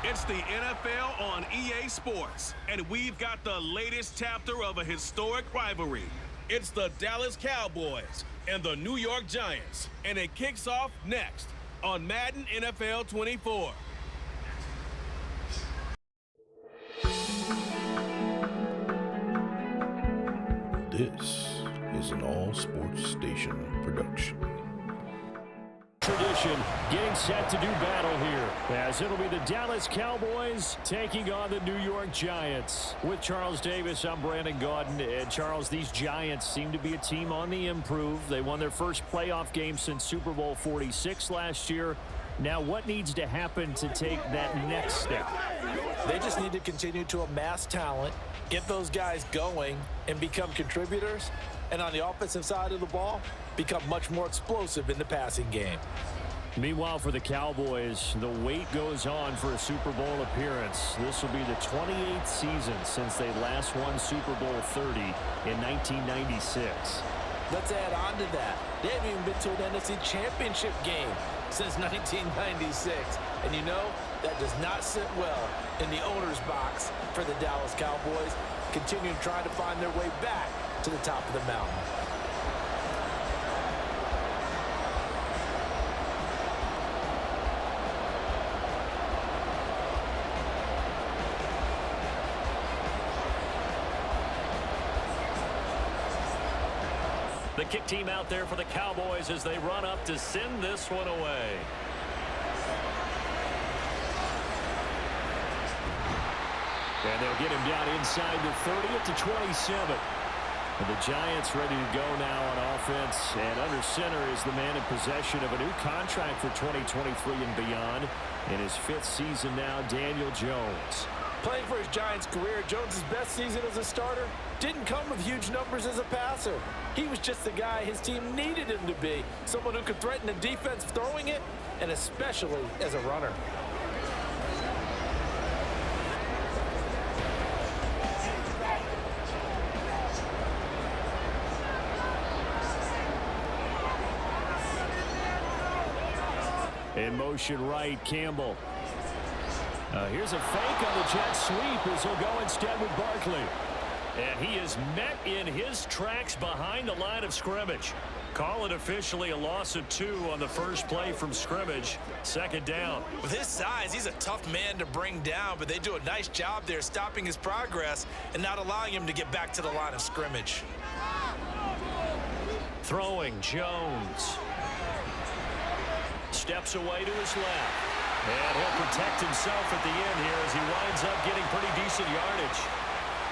It's the NFL on EA Sports, and we've got the latest chapter of a historic rivalry. It's the Dallas Cowboys and the New York Giants, and it kicks off next on Madden NFL 24. This is an all-sports station production. Tradition getting set to do battle here, as it'll be the Dallas Cowboys taking on the New York Giants. With Charles Davis, I'm Brandon Gaudin. And Charles, these Giants seem to be a team on the improve. They won their first playoff game since Super Bowl 46 last year. Now, what needs to happen to take that next step? They just need to continue to amass talent, get those guys going, and become contributors. And on the offensive side of the ball, become much more explosive in the passing game. Meanwhile, for the Cowboys, the wait goes on for a Super Bowl appearance. This will be the 28th season since they last won Super Bowl 30 in 1996. Let's add on to that. They haven't even been to an NFC Championship game since 1996. And you know, that does not sit well in the owner's box for the Dallas Cowboys, continuing trying to find their way back to the top of the mountain. The kick team out there for the Cowboys as they run up to send this one away. And they'll get him down inside the 30 to 27. And the Giants ready to go now on offense. And under center is the man in possession of a new contract for 2023 and beyond. In his fifth season now, Daniel Jones. Playing for his Giants career, Jones' best season as a starter didn't come with huge numbers as a passer. He was just the guy his team needed him to be, someone who could threaten the defense throwing it, and especially as a runner. In motion right, Campbell. Here's a fake on the jet sweep as he'll go instead with Barkley. And he is met in his tracks behind the line of scrimmage. Call it officially a loss of 2 on the first play from scrimmage. Second down. With his size, he's a tough man to bring down, but they do a nice job there stopping his progress and not allowing him to get back to the line of scrimmage. Throwing, Jones. Steps away to his left. And he'll protect himself at the end here as he winds up getting pretty decent yardage.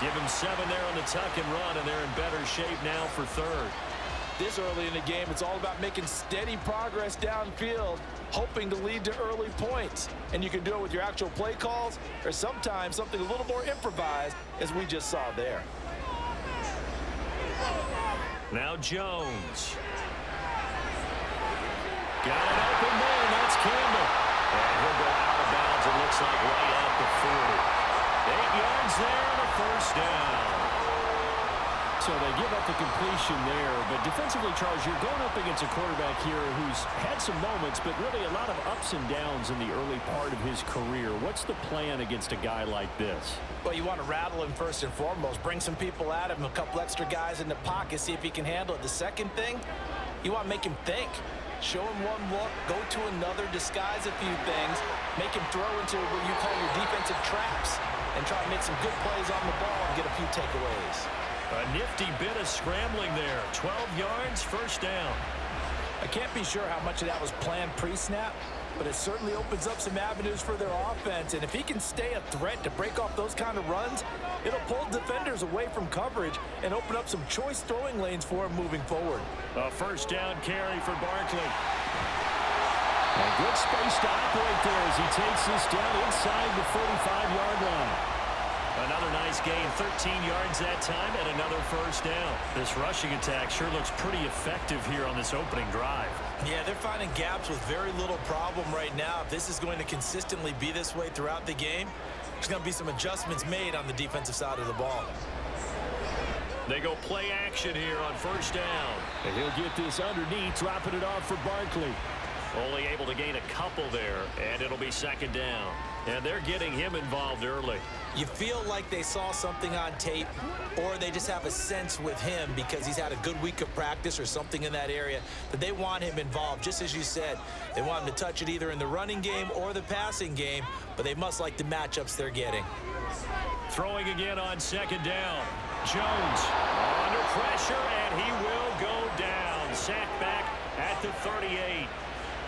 Give him 7 there on the tuck and run, and they're in better shape now for third. This early in the game, it's all about making steady progress downfield, hoping to lead to early points. And you can do it with your actual play calls or sometimes something a little more improvised, as we just saw there. Now Jones. Got it open there, and that's Campbell. And he'll go out of bounds, it looks like right at the 40. 8 yards there and a first down. So they give up the completion there, but defensively, Charles, you're going up against a quarterback here who's had some moments, but really a lot of ups and downs in the early part of his career. What's the plan against a guy like this? Well, you want to rattle him first and foremost. Bring some people at him, a couple extra guys in the pocket, see if he can handle it. The second thing, you want to make him think. Show him one look, go to another, disguise a few things, make him throw into what you call your defensive traps, and try to make some good plays on the ball and get a few takeaways. A nifty bit of scrambling there. 12 yards, first down. I can't be sure how much of that was planned pre-snap, but it certainly opens up some avenues for their offense. And if he can stay a threat to break off those kind of runs, it'll pull defenders away from coverage and open up some choice throwing lanes for him moving forward. A first down carry for Barkley. A good space to operate there as he takes this down inside the 45-yard line. Another nice gain, 13 yards that time, and another first down. This rushing attack sure looks pretty effective here on this opening drive. Yeah, they're finding gaps with very little problem right now. If this is going to consistently be this way throughout the game, there's going to be some adjustments made on the defensive side of the ball. They go play action here on first down. And he'll get this underneath, dropping it off for Barkley. Only able to gain a couple there, and it'll be second down. And they're getting him involved early. You feel like they saw something on tape, or they just have a sense with him because he's had a good week of practice or something in that area that they want him involved. Just as you said, they want him to touch it either in the running game or the passing game, but they must like the matchups they're getting. Throwing again on second down. Jones under pressure, and he will go down. Sacked back at the 38.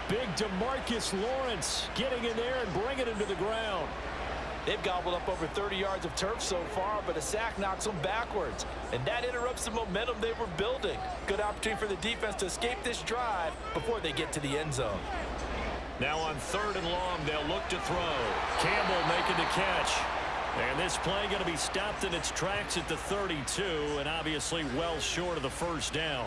Big DeMarcus Lawrence getting in there and bringing him to the ground. They've gobbled up over 30 yards of turf so far, but a sack knocks them backwards. And that interrupts the momentum they were building. Good opportunity for the defense to escape this drive before they get to the end zone. Now on 3rd and long, they'll look to throw. Campbell making the catch. And this play going to be stopped in its tracks at the 32, and obviously well short of the first down.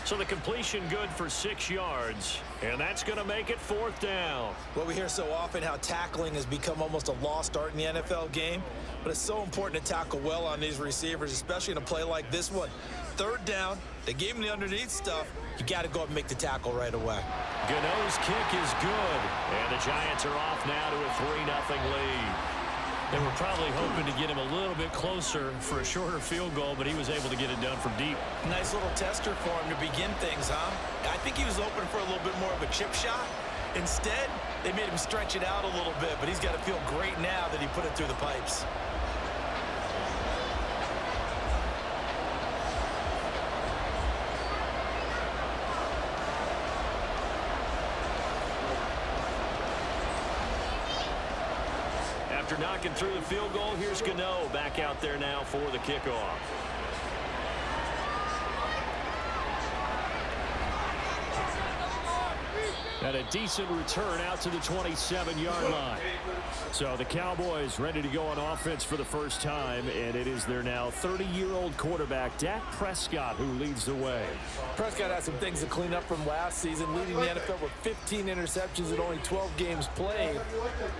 So the completion good for 6 yards, and that's going to make it 4th down. Well, we hear so often how tackling has become almost a lost art in the NFL game, but it's so important to tackle well on these receivers, especially in a play like this one. 3rd down, they gave him the underneath stuff. You got to go up and make the tackle right away. Gano's kick is good, and the Giants are off now to a 3-0 lead. They were probably hoping to get him a little bit closer for a shorter field goal, but he was able to get it done from deep. Nice little tester for him to begin things, huh? I think he was open for a little bit more of a chip shot. Instead, they made him stretch it out a little bit, but he's got to feel great now that he put it through the pipes. After knocking through the field goal, here's Gano back out there now for the kickoff. And a decent return out to the 27-yard line. So the Cowboys ready to go on offense for the first time, and it is their now 30-year-old quarterback, Dak Prescott, who leads the way. Prescott has some things to clean up from last season, leading the NFL with 15 interceptions in only 12 games played.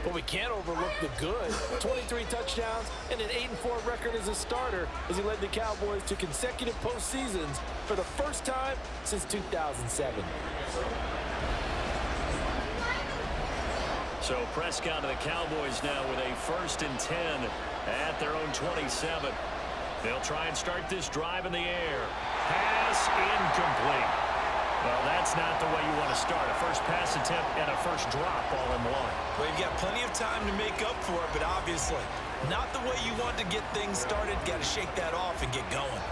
But we can't overlook the good. 23 touchdowns and an 8-4 record as a starter as he led the Cowboys to consecutive postseasons for the first time since 2007. So Prescott and the Cowboys now with a 1st and 10 at their own 27. They'll try and start this drive in the air. Pass incomplete. Well, that's not the way you want to start. A first pass attempt and a first drop all in one. Well, you've got plenty of time to make up for it, but obviously not the way you want to get things started. Got to shake that off and get going.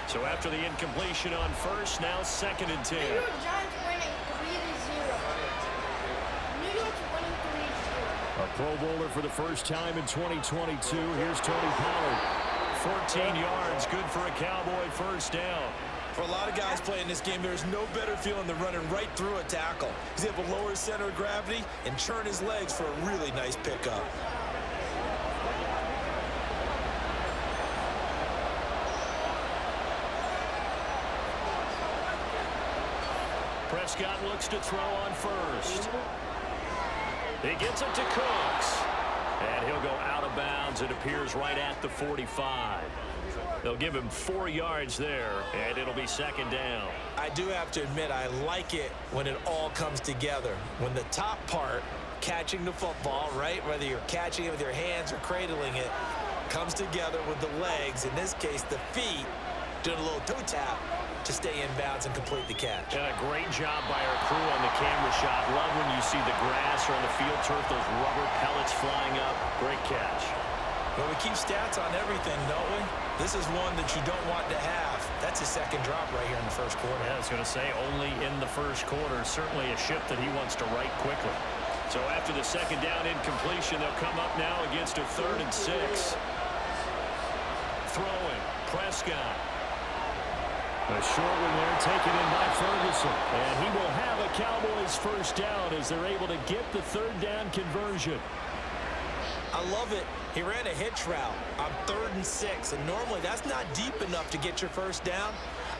So after the incompletion on 1st, now 2nd and 10. New York Giants winning 3-0. New York's winning 3-0. A Pro Bowler for the first time in 2022. Here's Tony Pollard. 14 yards, good for a Cowboy first down. For a lot of guys playing this game, there's no better feeling than running right through a tackle. He's able to lower his center of gravity and churn his legs for a really nice pickup. Prescott looks to throw on 1st. He gets it to Cooks. And he'll go out of bounds. It appears right at the 45. They'll give him 4 yards there, and it'll be 2nd down. I do have to admit, I like it when it all comes together. When the top part, catching the football, right, whether you're catching it with your hands or cradling it, comes together with the legs, in this case the feet, doing a little toe tap to stay in bounds and complete the catch. And a great job by our crew on the camera shot. Love when you see the grass or on the field turf, those rubber pellets flying up. Great catch. Well, we keep stats on everything, don't we? This is one that you don't want to have. That's a 2nd drop right here in the 1st quarter. Yeah, I was going to say only in the 1st quarter. Certainly a ship that he wants to right quickly. So after the 2nd down incompletion, they'll come up now against a 3rd and 6. Throwing, Prescott. A short one there, taken in by Ferguson. And he will have a Cowboys first down as they're able to get the 3rd down conversion. I love it. He ran a hitch route on 3rd and 6, and normally that's not deep enough to get your first down.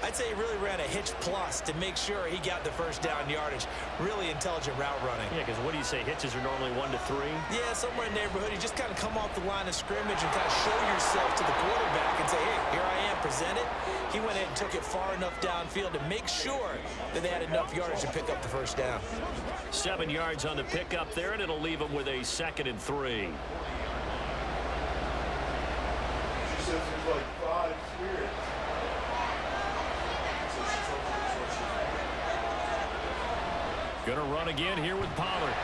I'd say he really ran a hitch plus to make sure he got the first down yardage. Really intelligent route running. Yeah, because what do you say? Hitches are normally 1 to 3? Yeah, somewhere in the neighborhood. You just kind of come off the line of scrimmage and kind of show yourself to the quarterback and say, hey, here I am, present it. He went in and took it far enough downfield to make sure that they had enough yardage to pick up the first down. 7 yards on the pickup there, and it'll leave them with a 2nd and 3. She says there's like 5 spirits. Gonna run again here with Pollard.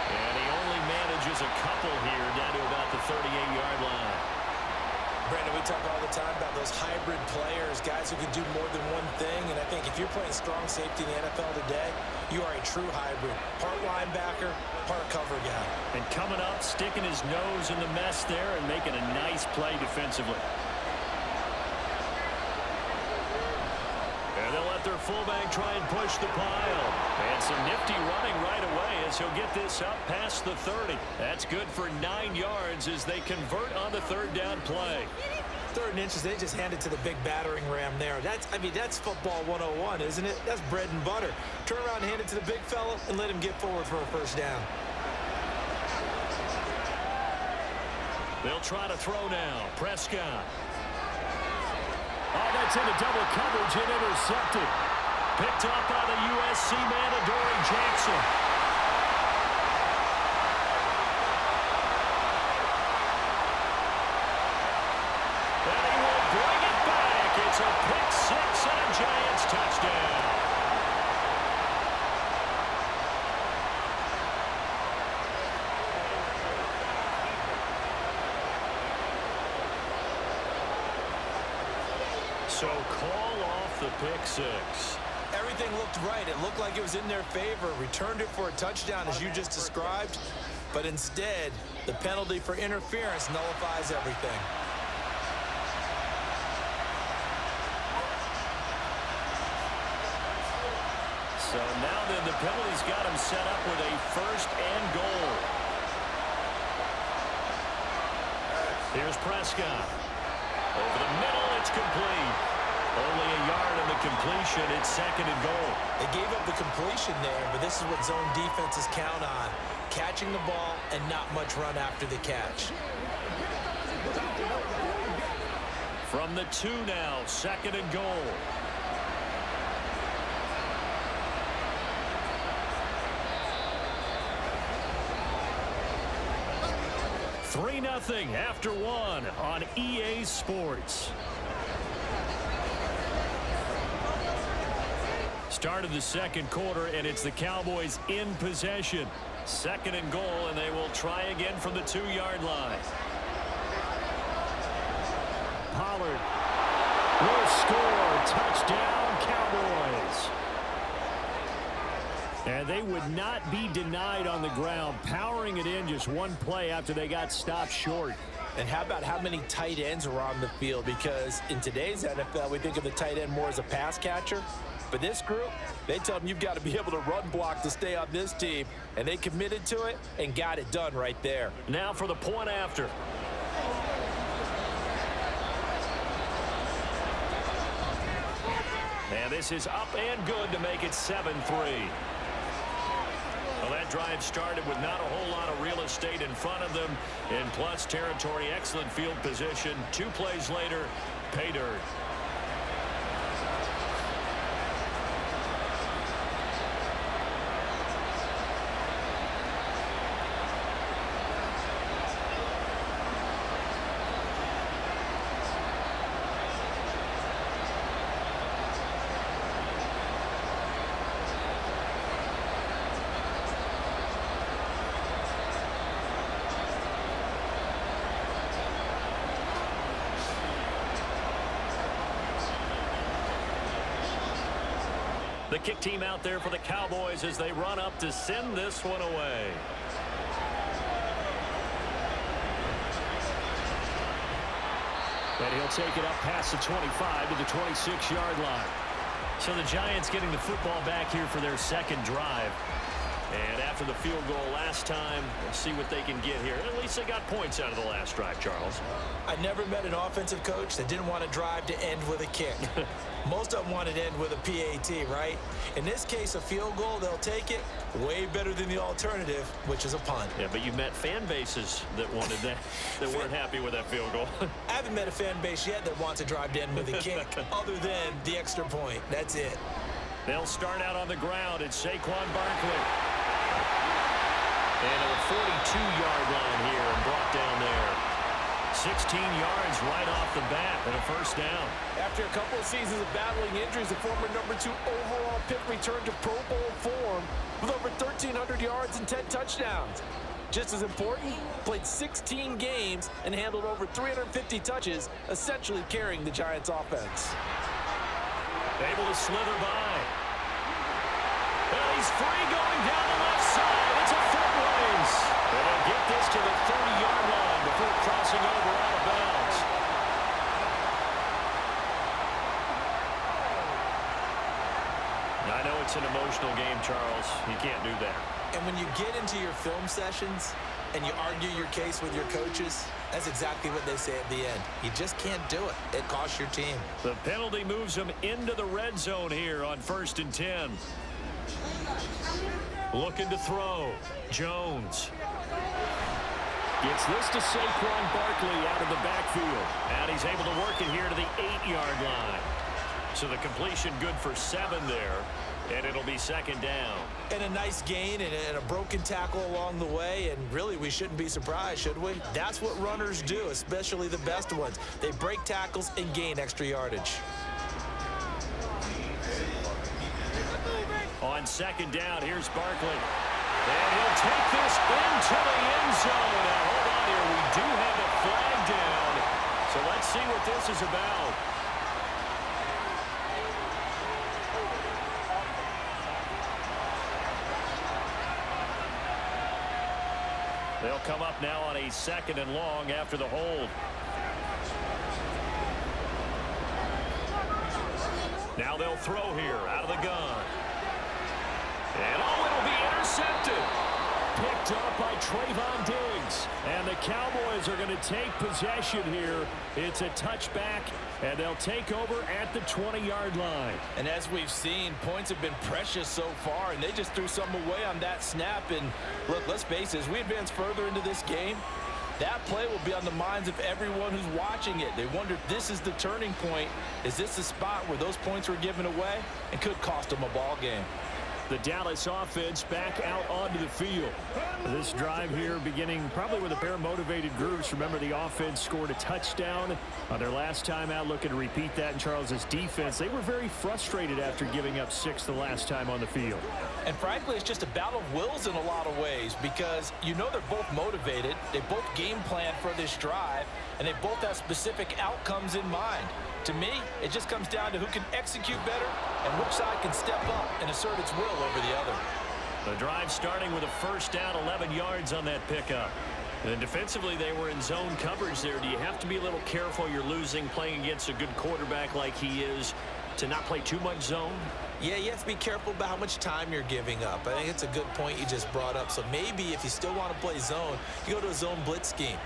And he only manages a couple here down to about the 38-yard line. Brandon, we talk all the time about those hybrid players, guys who can do more than one thing. And I think if you're playing strong safety in the NFL today, you are a true hybrid. Part linebacker, part cover guy. And coming up, sticking his nose in the mess there and making a nice play defensively. And they'll let their fullback try and push the pile. And some nifty running right away as he'll get this up past the 30. That's good for 9 yards as they convert on the 3rd down play. 3rd and inches, they just hand it to the big battering ram there. That's football 101, isn't it? That's bread and butter. Turn around and hand it to the big fella and let him get forward for a first down. They'll try to throw now. Prescott. Oh, that's into double coverage and intercepted. Picked up by the USC man, Adoree Jackson. And he will bring it back. It's a pick 6 and a Giants touchdown. So call off the pick 6. Everything looked right. It looked like it was in their favor. Returned it for a touchdown, as you just described. But instead, the penalty for interference nullifies everything. So now then, the penalty's got him set up with a 1st and goal. Here's Prescott. Over the middle, it's complete. Only a yard on the completion. It's 2nd and goal. They gave up the completion there, but this is what zone defenses count on. Catching the ball and not much run after the catch. From the 2 now, 2nd and goal. Three 3-0 after 1 on EA Sports. Start of the 2nd quarter, and it's the Cowboys in possession. 2nd and goal, and they will try again from the 2-yard line. Pollard will score. Touchdown, Cowboys. And they would not be denied on the ground, powering it in just one play after they got stopped short. And how about how many tight ends are on the field? Because in today's NFL, we think of the tight end more as a pass catcher. But this group, they tell them you've got to be able to run block to stay on this team. And they committed to it and got it done right there. Now for the point after. And this is up and good to make it 7-3. Well, that drive started with not a whole lot of real estate in front of them. In plus territory, excellent field position. 2 plays later, pay dirt. The kick team out there for the Cowboys as they run up to send this one away. And he'll take it up past the 25 to the 26-yard line. So the Giants getting the football back here for their 2nd drive. And after the field goal last time, we'll see what they can get here. At least they got points out of the last drive, Charles. I never met an offensive coach that didn't want to drive to end with a kick. Most of them wanted to end with a PAT, right? In this case, a field goal, they'll take it. Way better than the alternative, which is a punt. Yeah, but you met fan bases that wanted that, that weren't happy with that field goal. I haven't met a fan base yet that wants to drive to end with a kick, other than the extra point. That's it. They'll start out on the ground. It's Saquon Barkley. And a 42-yard line here and brought down there. 16 yards right off the bat and a first down. After a couple of seasons of battling injuries, the former #2 overall pick returned to Pro Bowl form with over 1,300 yards and 10 touchdowns. Just as important, played 16 games and handled over 350 touches, essentially carrying the Giants' offense. Able to slither by. And he's free going down the left side. It's a foot race. And they'll get this to the 30-yard line before crossing over out of bounds. I know it's an emotional game, Charles. You can't do that. And when you get into your film sessions and you argue your case with your coaches, that's exactly what they say at the end. You just can't do it. It costs your team. The penalty moves them into the red zone here on 1st and 10. Looking to throw. Jones. Gets this to Saquon Barkley out of the backfield. And he's able to work it here to the 8-yard line. So the completion good for 7 there. And it'll be 2nd down. And a nice gain and a broken tackle along the way. And really, we shouldn't be surprised, should we? That's what runners do, especially the best ones. They break tackles and gain extra yardage. On 2nd down, here's Barkley. And he'll take this into the end zone. Now, hold on here. We do have a flag down. So let's see what this is about. They'll come up now on a 2nd and long after the hold. Now they'll throw here out of the gun. And it'll be intercepted. Picked up by Trayvon Diggs. And the Cowboys are going to take possession here. It's a touchback, and they'll take over at the 20-yard line. And as we've seen, points have been precious so far, and they just threw some away on that snap. And look, let's face it, as we advance further into this game, that play will be on the minds of everyone who's watching it. They wonder if this is the turning point. Is this the spot where those points were given away and could cost them a ball game? The Dallas offense back out onto the field. This drive here beginning probably with a pair of motivated groups. Remember, the offense scored a touchdown on their last time out, looking to repeat that in Charles's defense. They were very frustrated after giving up 6 the last time on the field. And frankly, it's just a battle of wills in a lot of ways, because you know they're both motivated. They both game plan for this drive, and they both have specific outcomes in mind. To me, it just comes down to who can execute better and which side can step up and assert its will over the other. The drive starting with a first down, 11 yards on that pickup. And defensively, they were in zone coverage there. Do you have to be a little careful? You're losing, playing against a good quarterback like he is, to not play too much zone? Yeah, you have to be careful about how much time you're giving up. I think it's a good point you just brought up. So maybe if you still want to play zone, you go to a zone blitz scheme.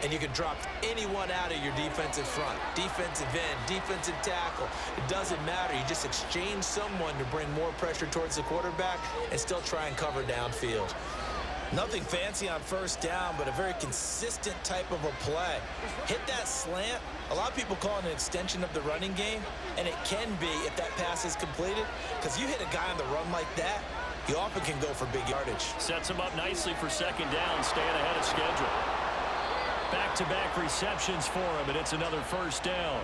And you can drop anyone out of your defensive front, defensive end, defensive tackle. It doesn't matter. You just exchange someone to bring more pressure towards the quarterback and still try and cover downfield. Nothing fancy on first down, but a very consistent type of a play. Hit that slant. A lot of people call it an extension of the running game, and it can be if that pass is completed, because you hit a guy on the run like that, you often can go for big yardage. Sets him up nicely for 2nd down, staying ahead of schedule. Back-to-back receptions for him, and it's another first down.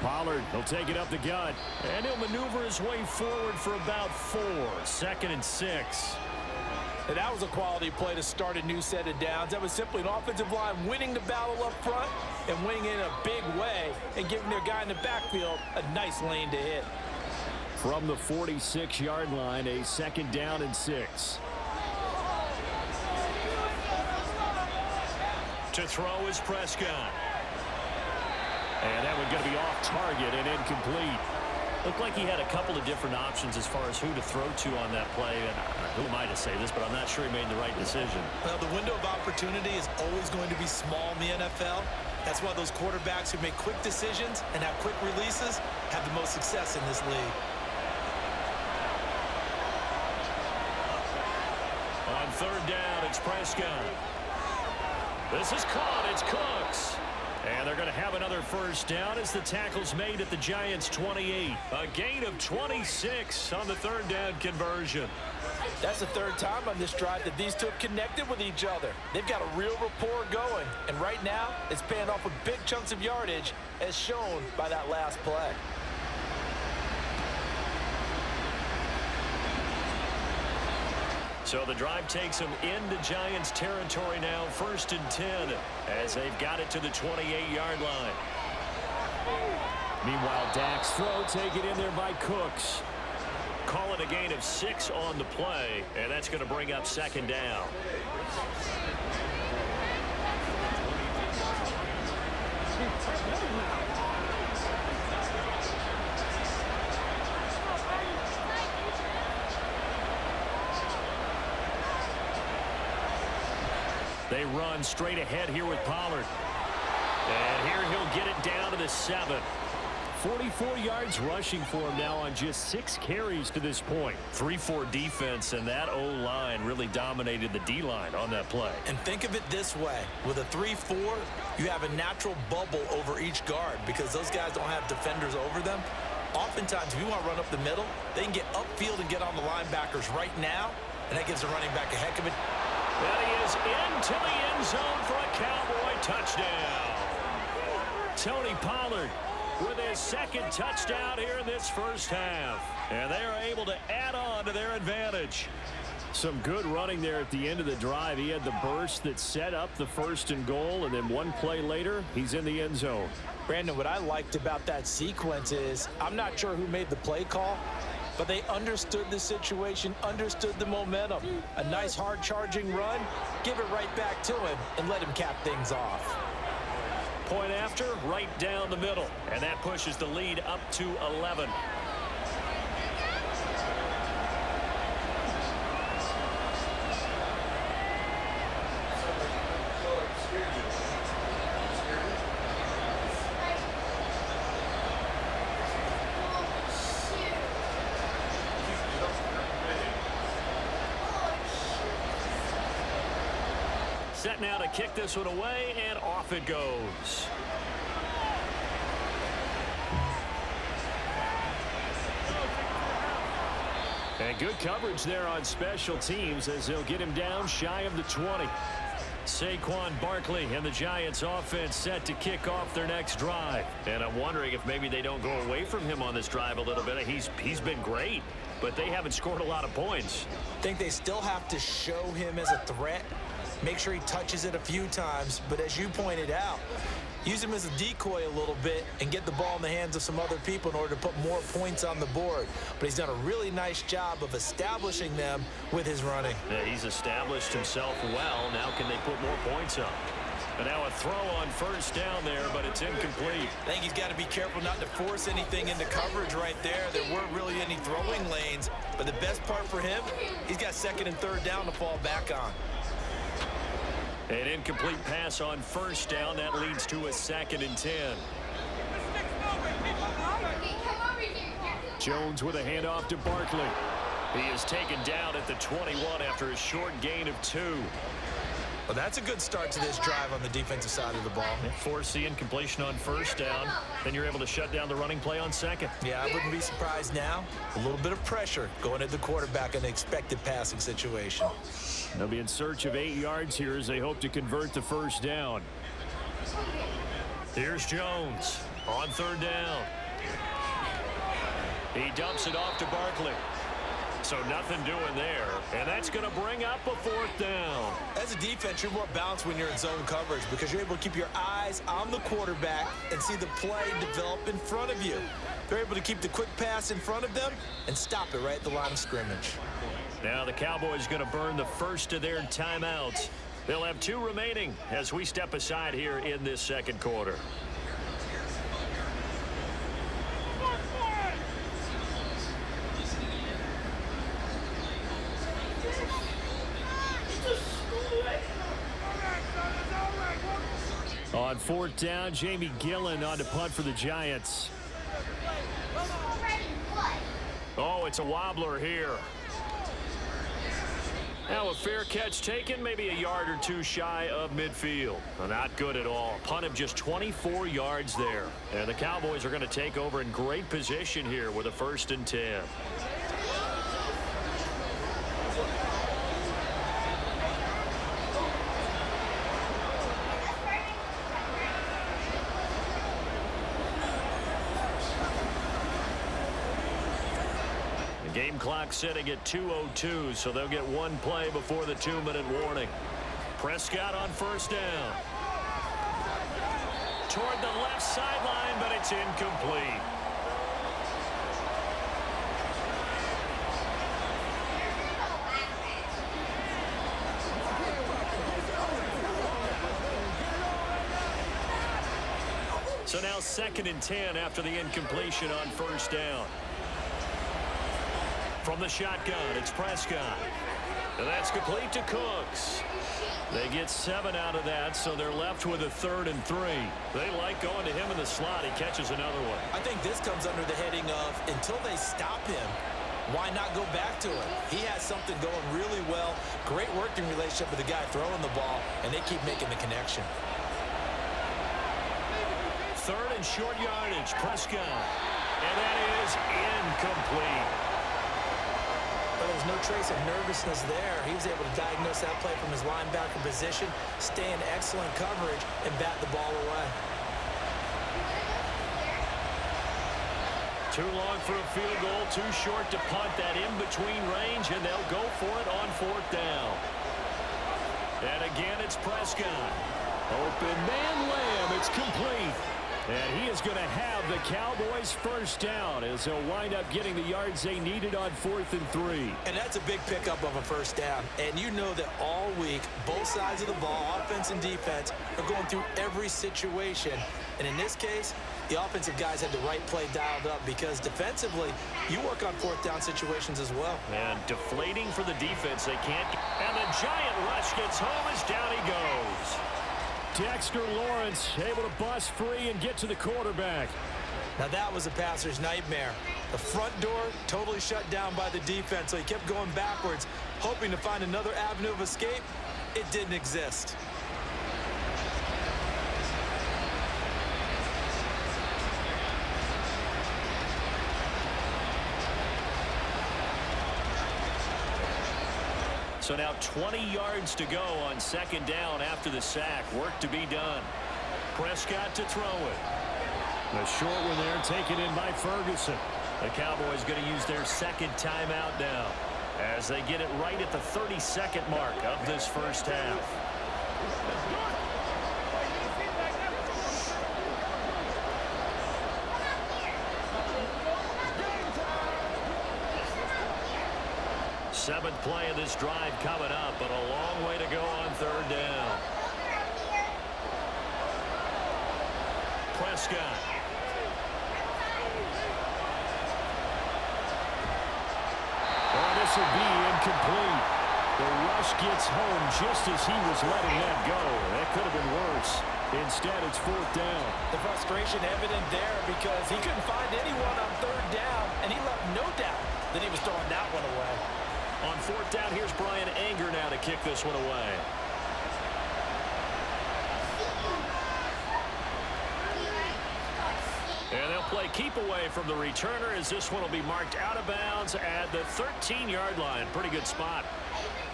Pollard, he'll take it up the gut, and he'll maneuver his way forward for about 4. 2nd and 6. And that was a quality play to start a new set of downs. That was simply an offensive line winning the battle up front and winning in a big way and giving their guy in the backfield a nice lane to hit. From the 46-yard line, a 2nd down and 6. To throw is Prescott. And that one going to be off target and incomplete. Looked like he had a couple of different options as far as who to throw to on that play. And who am I to say this, but I'm not sure he made the right decision. Well, the window of opportunity is always going to be small in the NFL. That's why those quarterbacks who make quick decisions and have quick releases have the most success in this league. On 3rd down, it's Prescott. This is caught. It's Cooks. And they're going to have another 1st down as the tackle's made at the Giants' 28. A gain of 26 on the 3rd down conversion. That's the 3rd time on this drive that these two have connected with each other. They've got a real rapport going. And right now, it's paying off with big chunks of yardage, as shown by that last play. So the drive takes them into Giants territory now, 1st and 10, as they've got it to the 28-yard line. Meanwhile, Dak's throw taken in there by Cooks. Call it a gain of 6 on the play, and that's going to bring up 2nd down. They run straight ahead here with Pollard. And here he'll get it down to the 7. 44 yards rushing for him now on just 6 carries to this point. 3-4 defense, and that O-line really dominated the D-line on that play. And think of it this way. With a 3-4, you have a natural bubble over each guard because those guys don't have defenders over them. Oftentimes, if you want to run up the middle, they can get upfield and get on the linebackers right now, and that gives the running back a heck of a... And he is into the end zone for a Cowboy touchdown. Tony Pollard with his 2nd touchdown here in this 1st half. And they are able to add on to their advantage. Some good running there at the end of the drive. He had the burst that set up the 1st and goal, and then one play later, he's in the end zone. Brandon, what I liked about that sequence is I'm not sure who made the play call, but they understood the situation, understood the momentum. A nice hard-charging run, give it right back to him, and let him cap things off. Point after, right down the middle. And that pushes the lead up to 11. Set now to kick this one away, and off it goes. And good coverage there on special teams as they'll get him down shy of the 20. Saquon Barkley and the Giants offense set to kick off their next drive. And I'm wondering if maybe they don't go away from him on this drive a little bit. He's been great, but they haven't scored a lot of points. I think they still have to show him as a threat. Make sure he touches it a few times, but as you pointed out, use him as a decoy a little bit and get the ball in the hands of some other people in order to put more points on the board. But he's done a really nice job of establishing them with his running. Yeah, he's established himself well. Now can they put more points up? And now a throw on 1st down there, but it's incomplete. I think he's got to be careful not to force anything into coverage right there. There weren't really any throwing lanes, but the best part for him, he's got 2nd and 3rd down to fall back on. An incomplete pass on 1st down. That leads to a 2nd and 10. Jones with a handoff to Barkley. He is taken down at the 21 after a short gain of 2. Well, that's a good start to this drive on the defensive side of the ball. Force the incompletion on 1st down. Then you're able to shut down the running play on 2nd. Yeah, I wouldn't be surprised now. A little bit of pressure going at the quarterback in an expected passing situation. They'll be in search of 8 yards here as they hope to convert the 1st down. Here's Jones on 3rd down. He dumps it off to Barkley. So nothing doing there, and that's going to bring up a 4th down. As a defense, you're more balanced when you're in zone coverage because you're able to keep your eyes on the quarterback and see the play develop in front of you. They're able to keep the quick pass in front of them and stop it right at the line of scrimmage. Now the Cowboys going to burn the first of their timeouts. They'll have 2 remaining as we step aside here in this second quarter. On 4th down, Jamie Gillen on to punt for the Giants. Oh, it's a wobbler here. Now a fair catch taken, maybe a yard or 2 shy of midfield. Not good at all. Punt of just 24 yards there. And the Cowboys are going to take over in great position here with a 1st and 10. Game clock sitting at 2:02, so they'll get 1 play before the 2-minute warning. Prescott on 1st down. Toward the left sideline, but it's incomplete. So now 2nd and 10 after the incompletion on 1st down. From the shotgun, it's Prescott. And that's complete to Cooks. They get 7 out of that, so they're left with a 3rd and 3. They like going to him in the slot. He catches another one. I think this comes under the heading of until they stop him, why not go back to him? He has something going really well. Great working relationship with the guy throwing the ball, and they keep making the connection. 3rd and short yardage, Prescott. And that is incomplete. But there was no trace of nervousness there. He was able to diagnose that play from his linebacker position, stay in excellent coverage, and bat the ball away. Too long for a field goal, too short to punt. That in-between range, and they'll go for it on 4th down. And again, it's Prescott. Open man, Lamb. It's complete. And he is going to have the Cowboys' 1st down as they'll wind up getting the yards they needed on 4th and 3. And that's a big pickup of a 1st down. And you know that all week, both sides of the ball, offense and defense, are going through every situation. And in this case, the offensive guys had the right play dialed up because defensively, you work on 4th down situations as well. And deflating for the defense, they can't. And the giant rush gets home as down he goes. Dexter Lawrence able to bust free and get to the quarterback. Now that was a passer's nightmare. The front door totally shut down by the defense, so he kept going backwards, hoping to find another avenue of escape. It didn't exist. So now 20 yards to go on 2nd down after the sack. Work to be done. Prescott to throw it. The short one there taken in by Ferguson. The Cowboys going to use their 2nd timeout now as they get it right at the 32nd mark of this 1st half. Seventh play of this drive coming up, but a long way to go on 3rd down. Prescott. Oh, this will be incomplete. The rush gets home just as he was letting that go. That could have been worse. Instead, it's 4th down. The frustration evident there because he couldn't find anyone on 3rd down, and he left no doubt that he was throwing that one away. On 4th down, here's Brian Anger now to kick this one away. And they'll play keep away from the returner as this one will be marked out of bounds at the 13-yard line. Pretty good spot.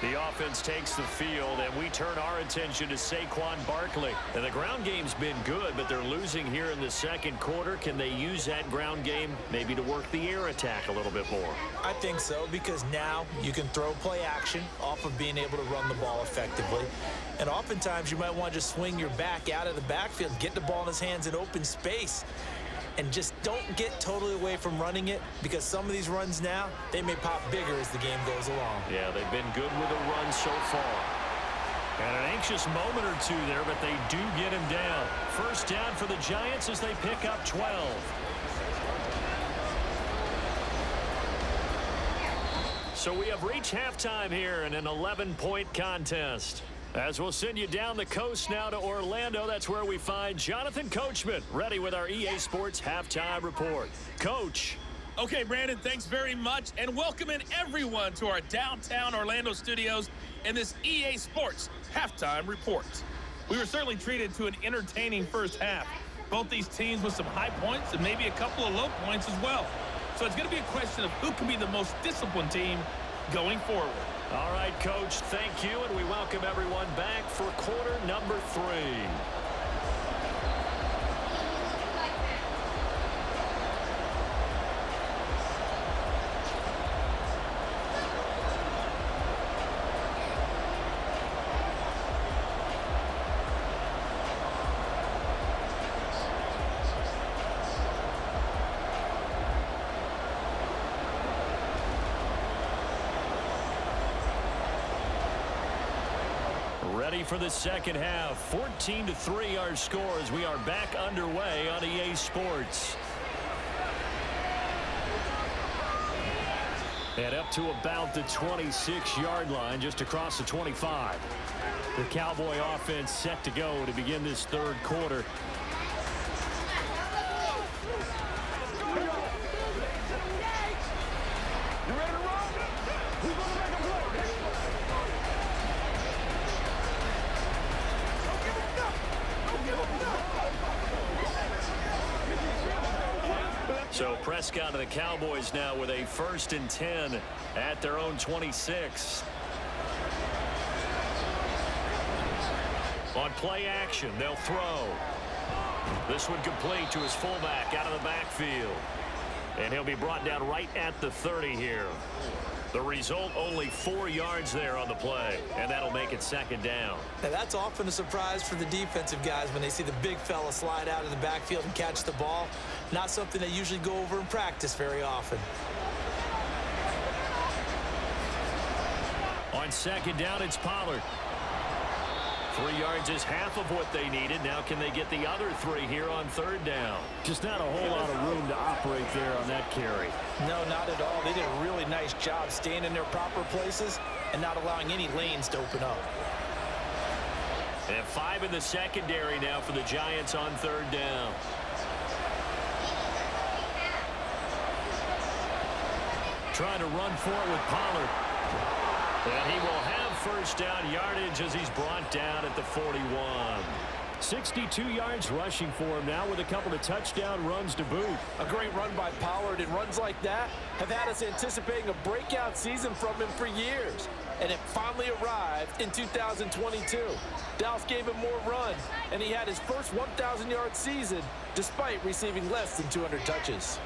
The offense takes the field, and we turn our attention to Saquon Barkley. And the ground game's been good, but they're losing here in the second quarter. Can they use that ground game maybe to work the air attack a little bit more? I think so, because now you can throw play action off of being able to run the ball effectively. And oftentimes you might want to just swing your back out of the backfield, get the ball in his hands in open space. And just don't get totally away from running it, because some of these runs now, they may pop bigger as the game goes along. Yeah, they've been good with a run so far. And an anxious moment or two there, but they do get him down. First down for the Giants as they pick up 12. So we have reached halftime here in an 11-point contest. As we'll send you down the coast now to Orlando, that's where we find Jonathan Coachman, ready with our EA Sports Halftime Report. Coach. Okay, Brandon, thanks very much, and welcoming everyone to our downtown Orlando studios and this EA Sports Halftime Report. We were certainly treated to an entertaining first half. Both these teams with some high points and maybe a couple of low points as well. So it's going to be a question of who can be the most disciplined team going forward. All right, Coach, thank you, and we welcome everyone back for quarter number 3. Ready for the second half. 14-3 our score as we are back underway on EA Sports. And up to about the 26-yard line, just across the 25. The Cowboy offense set to go to begin this third quarter. So Prescott and the Cowboys now with a 1st and 10 at their own 26. On play action, they'll throw. This one complete to his fullback out of the backfield. And he'll be brought down right at the 30 here. The result, only 4 yards there on the play, and that'll make it second down. Now, that's often a surprise for the defensive guys when they see the big fella slide out of the backfield and catch the ball. Not something they usually go over in practice very often. On second down, it's Pollard. 3 yards is half of what they needed. Now can they get the other 3 here on third down? Just not a whole lot of room to operate there on that carry. No, not at all. They did a really nice job staying in their proper places and not allowing any lanes to open up. And 5 in the secondary now for the Giants on third down. Trying to run for it with Pollard. And he will have first down yardage as he's brought down at the 41. 62 yards rushing for him now with a couple of touchdown runs to boot. A great run by Pollard, and runs like that have had us anticipating a breakout season from him for years. And it finally arrived in 2022. Dallas gave him more run, and he had his first 1,000-yard season despite receiving less than 200 touches.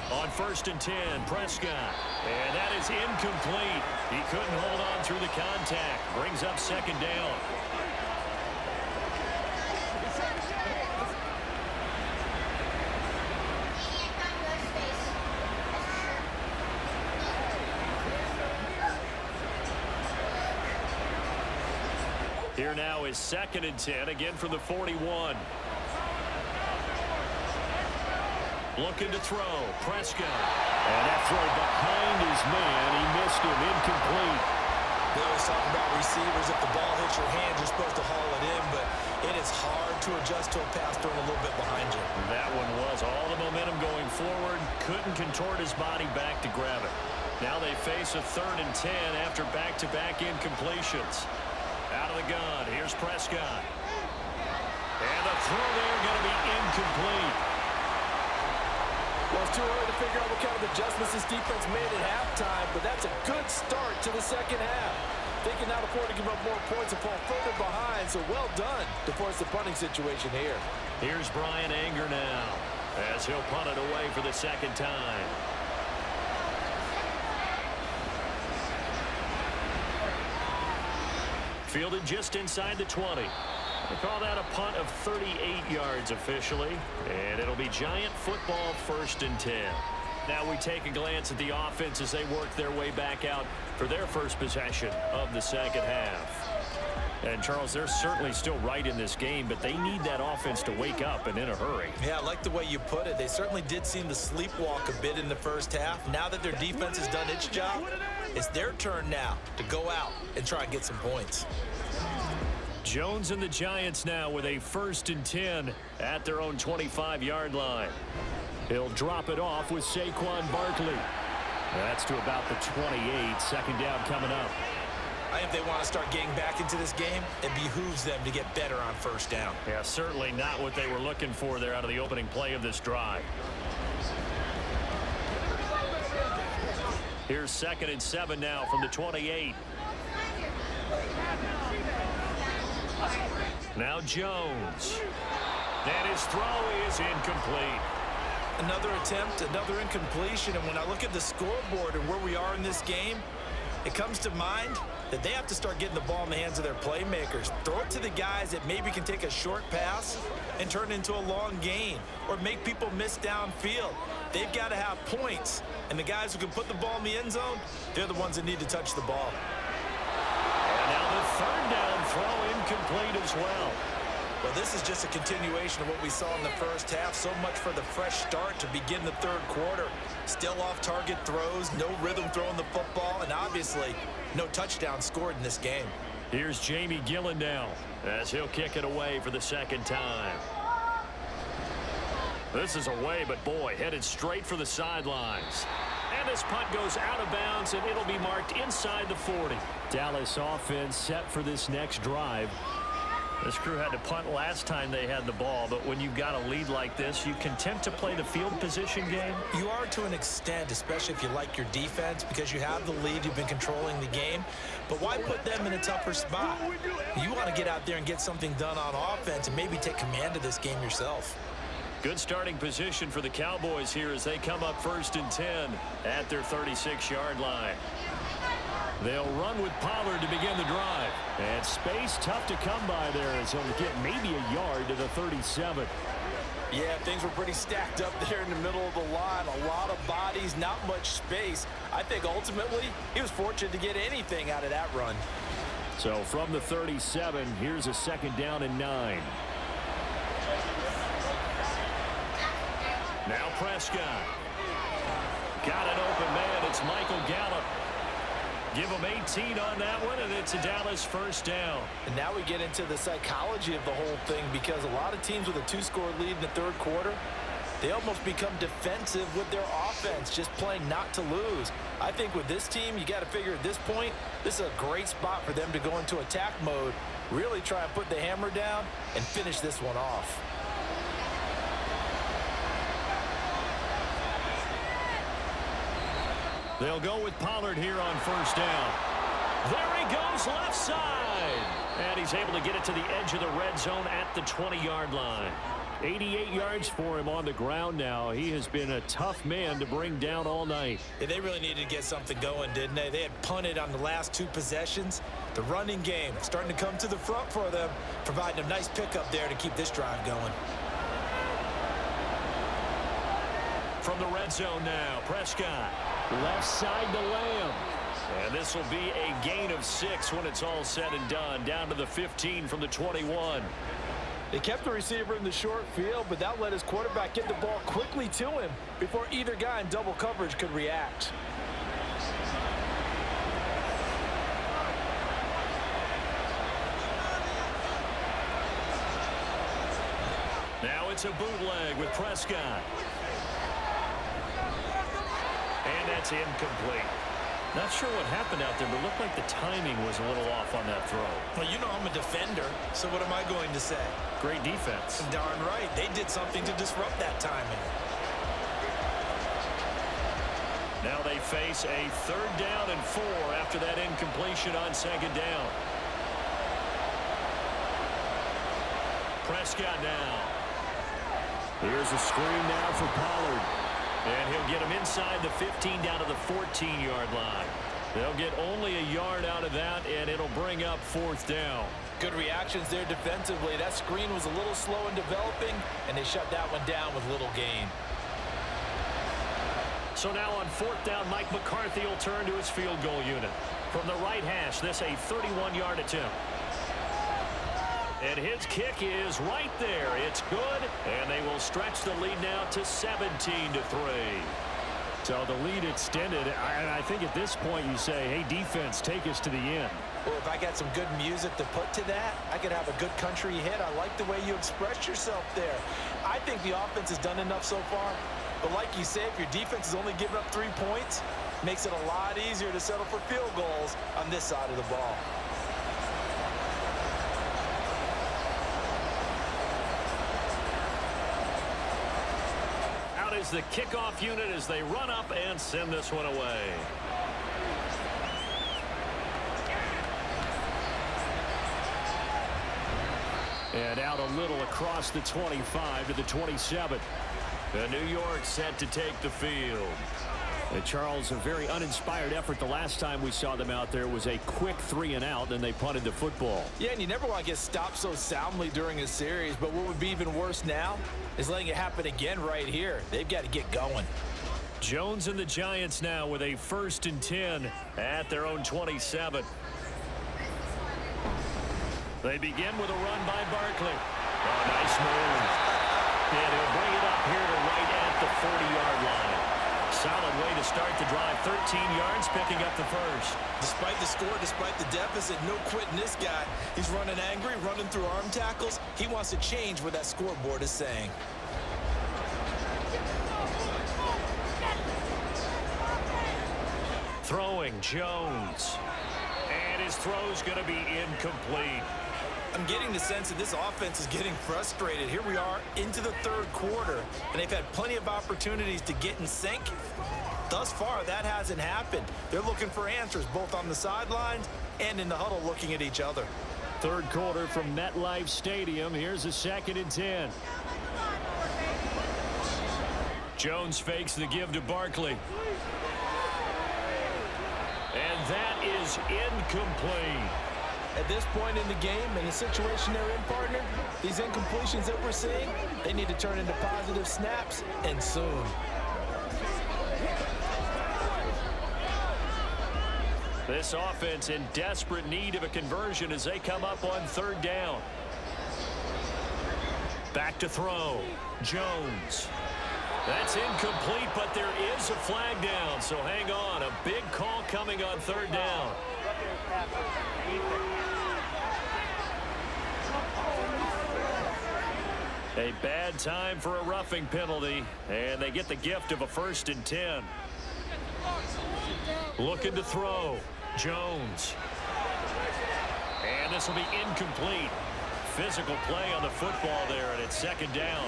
On 1st and 10, Prescott. And that is incomplete. He couldn't hold on through the contact. Brings up second down. Here now is 2nd and 10, again from the 41. Looking to throw. Prescott. And that throw behind his man. He missed him. Incomplete. They always talk about receivers. If the ball hits your hand, you're supposed to haul it in, but it is hard to adjust to a pass thrown a little bit behind you. That one was all the momentum going forward. Couldn't contort his body back to grab it. Now they face a 3rd and 10 after back-to-back incompletions. Out of the gun. Here's Prescott. And the throw there going to be incomplete. Well, it's too early to figure out what kind of adjustments this defense made at halftime, but that's a good start to the second half. They can now afford to give up more points and fall further behind, so well done to force the punting situation here. Here's Brian Anger now as he'll punt it away for the second time. Fielded just inside the 20. They call that a punt of 38 yards officially, and it'll be Giant football 1st and 10. Now we take a glance at the offense as they work their way back out for their first possession of the second half. And, Charles, they're certainly still right in this game, but they need that offense to wake up and in a hurry. Yeah, I like the way you put it. They certainly did seem to sleepwalk a bit in the first half. Now that their defense has done its job, it's their turn now to go out and try and get some points. Jones and the Giants now with a 1st and 10 at their own 25-yard line. He'll drop it off with Saquon Barkley. That's to about the 28. Second down coming up. I think if they want to start getting back into this game, it behooves them to get better on 1st down. Yeah, certainly not what they were looking for there out of the opening play of this drive. Here's 2nd and 7 now from the 28. Now Jones. And his throw is incomplete. Another attempt, another incompletion, and when I look at the scoreboard and where we are in this game, it comes to mind that they have to start getting the ball in the hands of their playmakers. Throw it to the guys that maybe can take a short pass and turn it into a long gain or make people miss downfield. They've got to have points, and the guys who can put the ball in the end zone, they're the ones that need to touch the ball. And now the 3rd down throw incomplete as well. Well, this is just a continuation of what we saw in the first half. So much for the fresh start to begin the 3rd quarter. Still off-target throws, no rhythm throwing the football, and obviously no touchdown scored in this game. Here's Jamie Gillen now as he'll kick it away for the 2nd time. This is away, but boy, headed straight for the sidelines. And this punt goes out of bounds, and it'll be marked inside the 40. Dallas offense set for this next drive. This crew had to punt last time they had the ball, but when you've got a lead like this, you content to play the field position game? You are to an extent, especially if you like your defense, because you have the lead, you've been controlling the game. But why put them in a tougher spot? You want to get out there and get something done on offense and maybe take command of this game yourself. Good starting position for the Cowboys here as they come up 1st and 10 at their 36-yard line. They'll run with Pollard to begin the drive. And space tough to come by there as he'll get maybe a yard to the 37. Yeah, things were pretty stacked up there in the middle of the line. A lot of bodies, not much space. I think ultimately he was fortunate to get anything out of that run. So from the 37, here's a 2nd down and 9. Now Prescott. Got an open man. It's Michael Gallup. Give him 18 on that one, and it's a Dallas 1st down. And now we get into the psychology of the whole thing, because a lot of teams with a 2-score lead in the 3rd quarter, they almost become defensive with their offense, just playing not to lose. I think with this team, you got to figure at this point, this is a great spot for them to go into attack mode, really try and put the hammer down and finish this one off. They'll go with Pollard here on 1st down. There he goes left side. And he's able to get it to the edge of the red zone at the 20-yard line. 88 yards for him on the ground now. He has been a tough man to bring down all night. Yeah, they really needed to get something going, didn't they? They had punted on the last 2 possessions. The running game starting to come to the front for them, providing a nice pickup there to keep this drive going. From the red zone now, Prescott. Left side to Lamb. And this will be a gain of 6 when it's all said and done. Down to the 15 from the 21. They kept the receiver in the short field, but that let his quarterback get the ball quickly to him before either guy in double coverage could react. Now it's a bootleg with Prescott. And that's incomplete. Not sure what happened out there, but it looked like the timing was a little off on that throw. Well, you know I'm a defender, so what am I going to say? Great defense. Darn right. They did something to disrupt that timing. Now they face a 3rd down and 4 after that incompletion on 2nd down. Prescott now. Here's a screen now for Pollard. And he'll get him inside the 15 down to the 14-yard line. They'll get only a yard out of that, and it'll bring up 4th down. Good reactions there defensively. That screen was a little slow in developing, and they shut that one down with little gain. So now on 4th down, Mike McCarthy will turn to his field goal unit. From the right hash, this a 31-yard attempt. And his kick is right there. It's good, and they will stretch the lead now to 17-3. So the lead extended. I think at this point you say, hey, defense, take us to the end. Well, if I got some good music to put to that, I could have a good country hit. I like the way you express yourself there. I think the offense has done enough so far. But like you said, if your defense is only giving up 3 points, makes it a lot easier to settle for field goals on this side of the ball. Out is the kickoff unit as they run up and send this one away. And out a little across the 25 to the 27. And New York set to take the field. And Charles, a very uninspired effort the last time we saw them out there was a quick 3-and-out, and they punted the football. Yeah, and you never want to get stopped so soundly during a series, but what would be even worse now is letting it happen again right here. They've got to get going. Jones and the Giants now with a 1st and 10 at their own 27. They begin with a run by Barkley. Oh, nice move. And he'll bring it up here to right at the 40-yard line. Solid way to start the drive. 13 yards, picking up the 1st. Despite the score, despite the deficit, no quitting this guy. He's running angry, running through arm tackles. He wants to change what that scoreboard is saying. Throwing Jones. And his throw's going to be incomplete. I'm getting the sense that this offense is getting frustrated. Here we are into the 3rd quarter, and they've had plenty of opportunities to get in sync. Thus far, that hasn't happened. They're looking for answers both on the sidelines and in the huddle looking at each other. 3rd quarter from MetLife Stadium. Here's a 2nd and 10. Jones fakes the give to Barkley. And that is incomplete. At this point in the game, in the situation they're in, partner, these incompletions that we're seeing, they need to turn into positive snaps, and soon. This offense in desperate need of a conversion as they come up on 3rd down. Back to throw. Jones. That's incomplete, but there is a flag down, so hang on. A big call coming on 3rd down. A bad time for a roughing penalty, and they get the gift of a 1st and 10. Looking to throw. Jones. And this will be incomplete. Physical play on the football there, and it's 2nd down.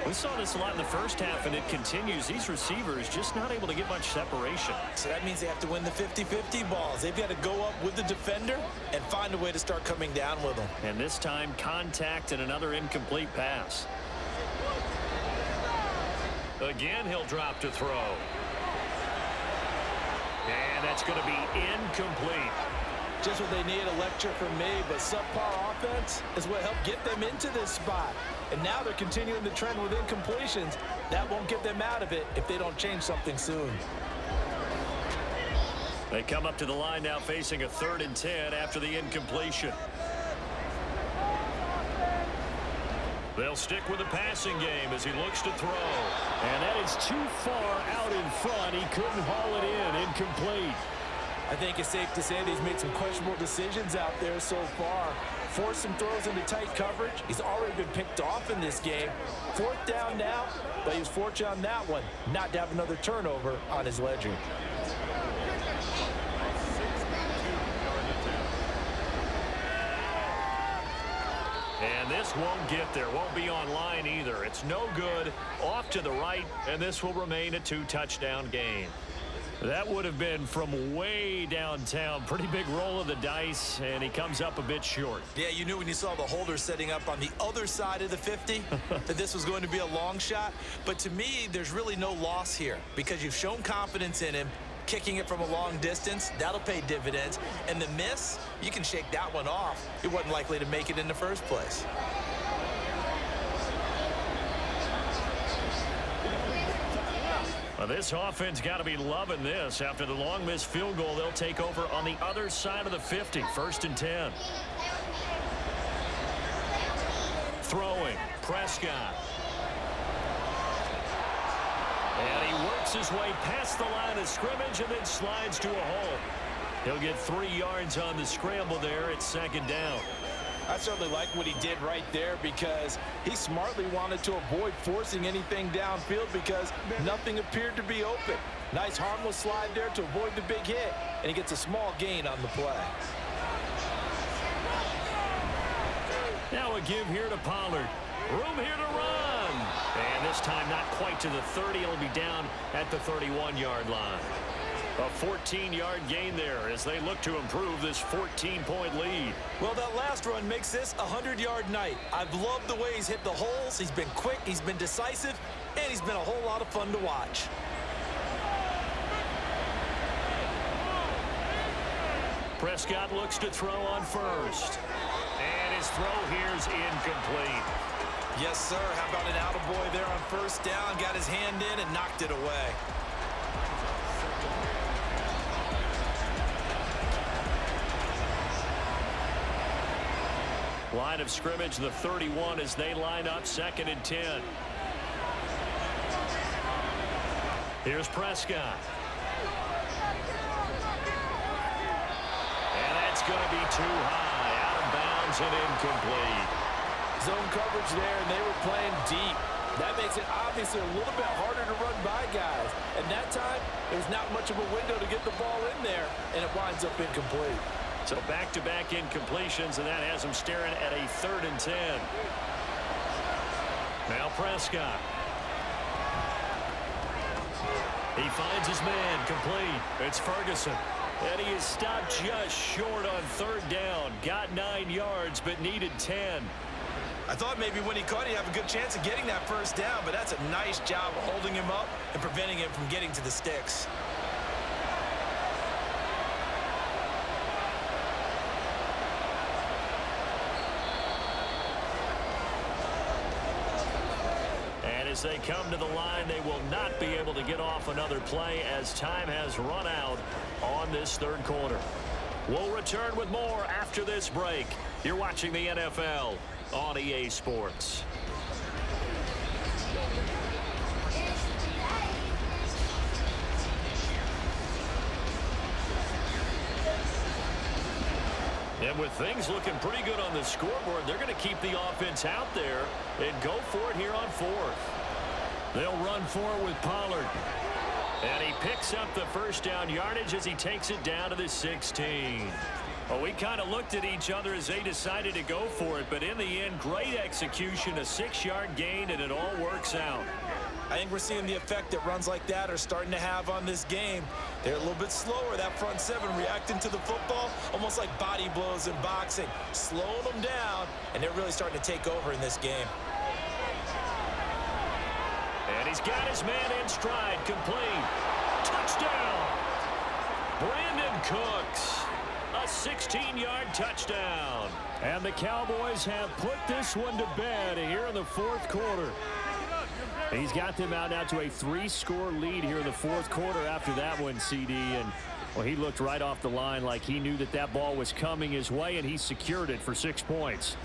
We saw this a lot in the first half, and it continues. These receivers just not able to get much separation. So that means they have to win the 50-50 balls. They've got to go up with the defender and find a way to start coming down with them. And this time, contact and another incomplete pass. Again, he'll drop to throw. And that's going to be incomplete. Just what they need, a lecture from me, but subpar offense is what helped get them into this spot. And now they're continuing the trend with incompletions. That won't get them out of it if they don't change something soon. They come up to the line now facing a 3rd and 10 after the incompletion. They'll stick with the passing game as he looks to throw. And that is too far out in front. He couldn't haul it in. Incomplete. I think it's safe to say that he's made some questionable decisions out there so far. Forced some throws into tight coverage. He's already been picked off in this game. 4th down now, but he was fortunate on that one not to have another turnover on his ledger. And this won't get there. Won't be online either. It's no good. Off to the right, and this will remain a 2-touchdown game. That would have been from way downtown. Pretty big roll of the dice, and he comes up a bit short. Yeah, you knew when you saw the holder setting up on the other side of the 50 that this was going to be a long shot. But to me, there's really no loss here because you've shown confidence in him. Kicking it from a long distance, that'll pay dividends. And the miss, you can shake that one off. He wasn't likely to make it in the first place. Well, this offense got to be loving this. After the long missed field goal, they'll take over on the other side of the 50, 1st and 10. Throwing, Prescott. And he works his way past the line of scrimmage and then slides to a hole. He'll get 3 yards on the scramble there. It's 2nd down. I certainly like what he did right there because he smartly wanted to avoid forcing anything downfield because nothing appeared to be open. Nice harmless slide there to avoid the big hit, and he gets a small gain on the play. Now a give here to Pollard. Room here to run. And this time not quite to the 30. It'll be down at the 31-yard line. A 14-yard gain there as they look to improve this 14-point lead. Well, that last run makes this a 100-yard night. I've loved the way he's hit the holes. He's been quick, he's been decisive, and he's been a whole lot of fun to watch. Prescott looks to throw on first. And his throw here's incomplete. Yes, sir. How about an attaboy there on 1st down? Got his hand in and knocked it away. Line of scrimmage, the 31 as they line up 2nd and 10. Here's Prescott. And that's going to be too high. Out of bounds and incomplete. Zone coverage there, and they were playing deep. That makes it obviously a little bit harder to run by guys. And that time, there's not much of a window to get the ball in there, and it winds up incomplete. So back-to-back incompletions, and that has him staring at a 3rd and 10. Now Prescott. He finds his man, complete. It's Ferguson. And he is stopped just short on 3rd down. Got 9 yards, but needed 10. I thought maybe when he caught it, he'd have a good chance of getting that 1st down, but that's a nice job of holding him up and preventing him from getting to the sticks. As they come to the line, they will not be able to get off another play as time has run out on this 3rd quarter. We'll return with more after this break. You're watching the NFL on EA Sports. And with things looking pretty good on the scoreboard, they're going to keep the offense out there and go for it here on 4th. They'll run for it with Pollard. And he picks up the 1st down yardage as he takes it down to the 16. Well, we kind of looked at each other as they decided to go for it, but in the end, great execution, a 6-yard gain, and it all works out. I think we're seeing the effect that runs like that are starting to have on this game. They're a little bit slower, that front 7 reacting to the football, almost like body blows in boxing, slowing them down, and they're really starting to take over in this game. And he's got his man in stride, complete. Touchdown! Brandon Cooks, a 16-yard touchdown. And the Cowboys have put this one to bed here in the 4th quarter. He's got them out now to a 3-score lead here in the 4th quarter after that one, CD. And, well, he looked right off the line like he knew that that ball was coming his way, and he secured it for 6 points.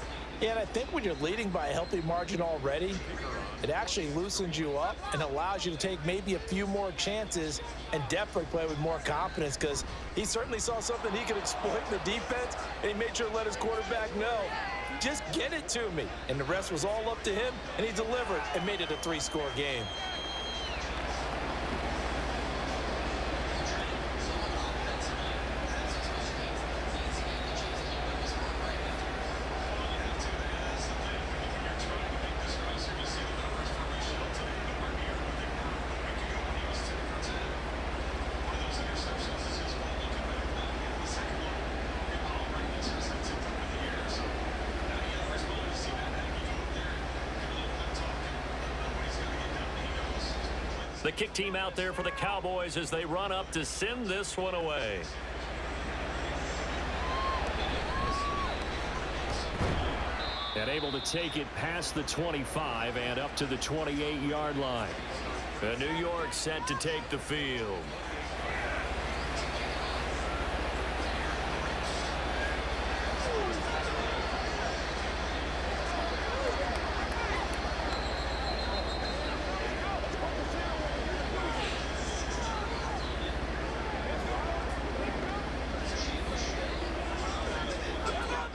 Yeah, and I think when you're leading by a healthy margin already, it actually loosens you up and allows you to take maybe a few more chances and definitely play with more confidence because he certainly saw something he could exploit in the defense, and he made sure to let his quarterback know, just get it to me. And the rest was all up to him, and he delivered and made it a 3-score game. The kick team out there for the Cowboys as they run up to send this one away. And able to take it past the 25 and up to the 28-yard line. New York set to take the field.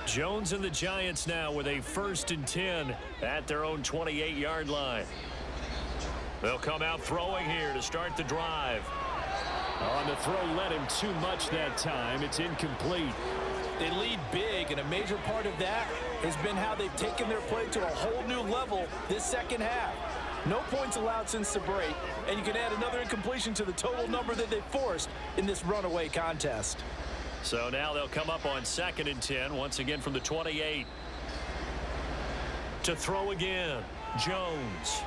Jones and the Giants now with a 1st and 10 at their own 28-yard line. They'll come out throwing here to start the drive. On the throw, led him too much that time. It's incomplete. They lead big, and a major part of that has been how they've taken their play to a whole new level this second half. No points allowed since the break, and you can add another incompletion to the total number that they forced in this runaway contest. So now they'll come up on 2nd and 10, once again from the 28. To throw again, Jones.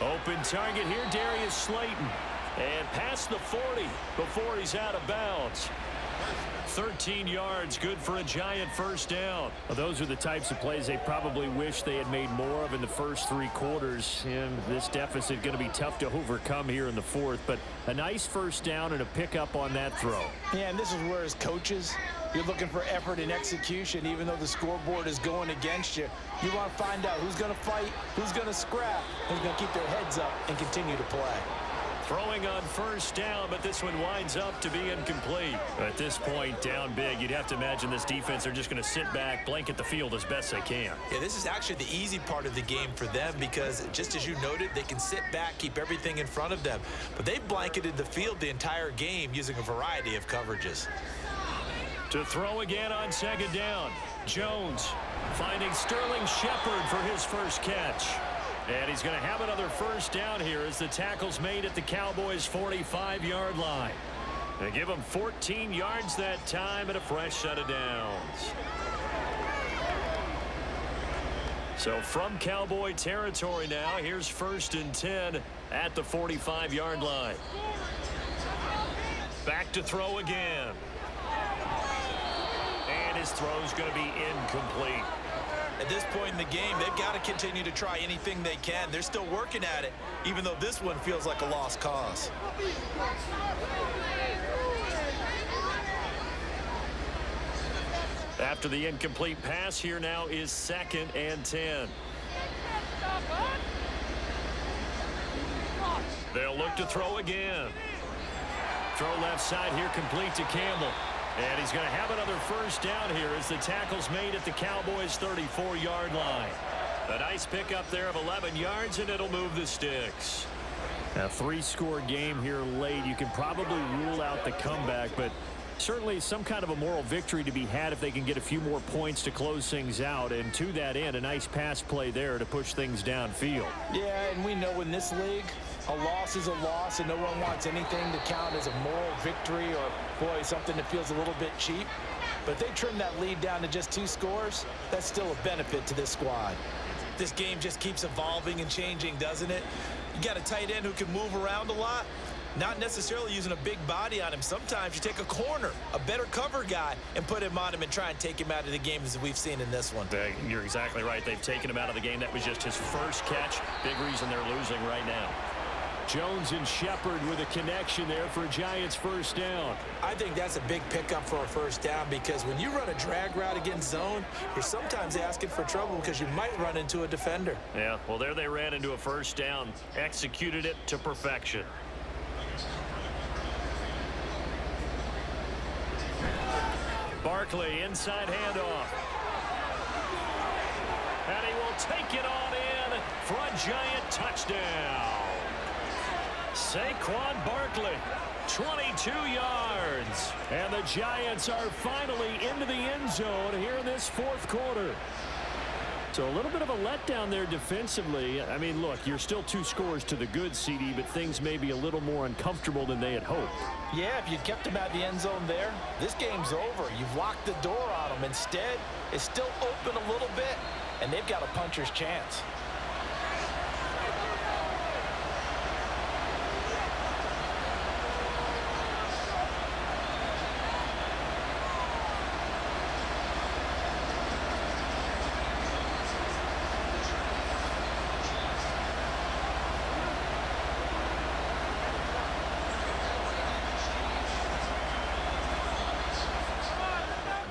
Open target here, Darius Slayton. And past the 40 before he's out of bounds. 13 yards, good for a Giant 1st down. Well, those are the types of plays they probably wish they had made more of in the first 3 quarters. And this deficit going to be tough to overcome here in the 4th. But a nice 1st down and a pickup on that throw. Yeah, and this is where as coaches, you're looking for effort and execution. Even though the scoreboard is going against you, you want to find out who's going to fight, who's going to scrap, who's going to keep their heads up and continue to play. Throwing on 1st down, but this one winds up to be incomplete. At this point, down big, you'd have to imagine this defense are just going to sit back, blanket the field as best they can. Yeah, this is actually the easy part of the game for them because, just as you noted, they can sit back, keep everything in front of them. But they've blanketed the field the entire game using a variety of coverages. To throw again on 2nd down, Jones finding Sterling Shepard for his 1st catch. And he's going to have another 1st down here as the tackle's made at the Cowboys' 45-yard line. They give him 14 yards that time and a fresh set of downs. So from Cowboy territory now, here's 1st and 10 at the 45-yard line. Back to throw again. And his throw's going to be incomplete. At this point in the game, they've got to continue to try anything they can. They're still working at it, even though this one feels like a lost cause. After the incomplete pass, here now is 2nd and 10. They'll look to throw again. Throw left side here, complete to Campbell. And he's going to have another 1st down here as the tackle's made at the Cowboys' 34-yard line. A nice pickup there of 11 yards, and it'll move the sticks. A 3-score game here late. You can probably rule out the comeback, but certainly some kind of a moral victory to be had if they can get a few more points to close things out. And to that end, a nice pass play there to push things downfield. Yeah, and we know in this league, a loss is a loss, and no one wants anything to count as a moral victory or, boy, something that feels a little bit cheap. But if they trim that lead down to just 2 scores, that's still a benefit to this squad. This game just keeps evolving and changing, doesn't it? You got a tight end who can move around a lot, not necessarily using a big body on him. Sometimes you take a corner, a better cover guy, and put him on him and try and take him out of the game as we've seen in this one. You're exactly right. They've taken him out of the game. That was just his 1st catch. Big reason they're losing right now. Jones and Shepard with a connection there for a Giants 1st down. I think that's a big pickup for a 1st down because when you run a drag route against zone, you're sometimes asking for trouble because you might run into a defender. Yeah, well, there they ran into a 1st down, executed it to perfection. Barkley, inside handoff. And he will take it on in for a Giant touchdown. Saquon Barkley, 22 yards. And the Giants are finally into the end zone here in this 4th quarter. So a little bit of a letdown there defensively. I mean, look, you're still 2 scores to the good, CD, but things may be a little more uncomfortable than they had hoped. Yeah, if you kept them at the end zone there, this game's over. You've locked the door on them. Instead, it's still open a little bit, and they've got a puncher's chance.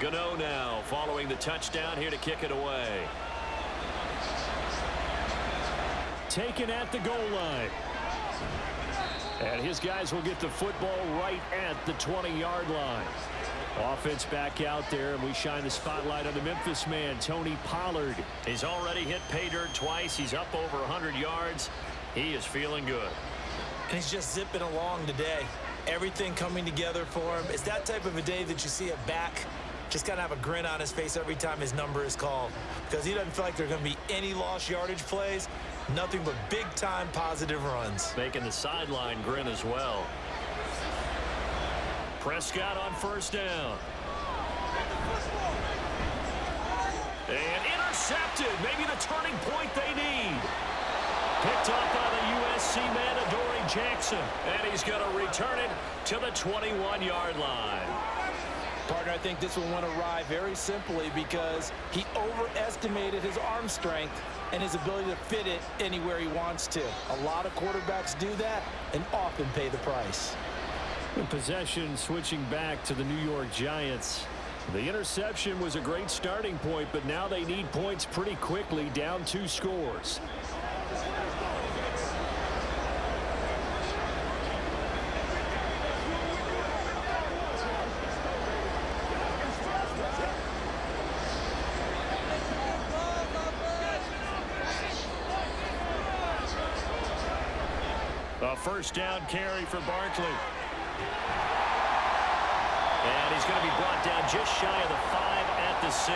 Gano now following the touchdown here to kick it away. Taken at the goal line. And his guys will get the football right at the 20-yard line. Offense back out there, and we shine the spotlight on the Memphis man, Tony Pollard. He's already hit pay dirt twice. He's up over 100 yards. He is feeling good. And he's just zipping along today. Everything coming together for him. It's that type of a day that you see a back just kind of have a grin on his face every time his number is called, because he doesn't feel like there are going to be any lost yardage plays. Nothing but big-time positive runs. Making the sideline grin as well. Prescott on first down. And intercepted. Maybe the turning point they need. Picked up by the USC man, Adoree Jackson. And he's going to return it to the 21-yard line. Partner, I think this one went awry very simply because he overestimated his arm strength and his ability to fit it anywhere he wants to. A lot of quarterbacks do that and often pay the price. The possession switching back to the New York Giants. The interception was a great starting point, but now they need points pretty quickly, down 2 scores. A first down carry for Barkley. And he's going to be brought down just shy of the 5 at the 6.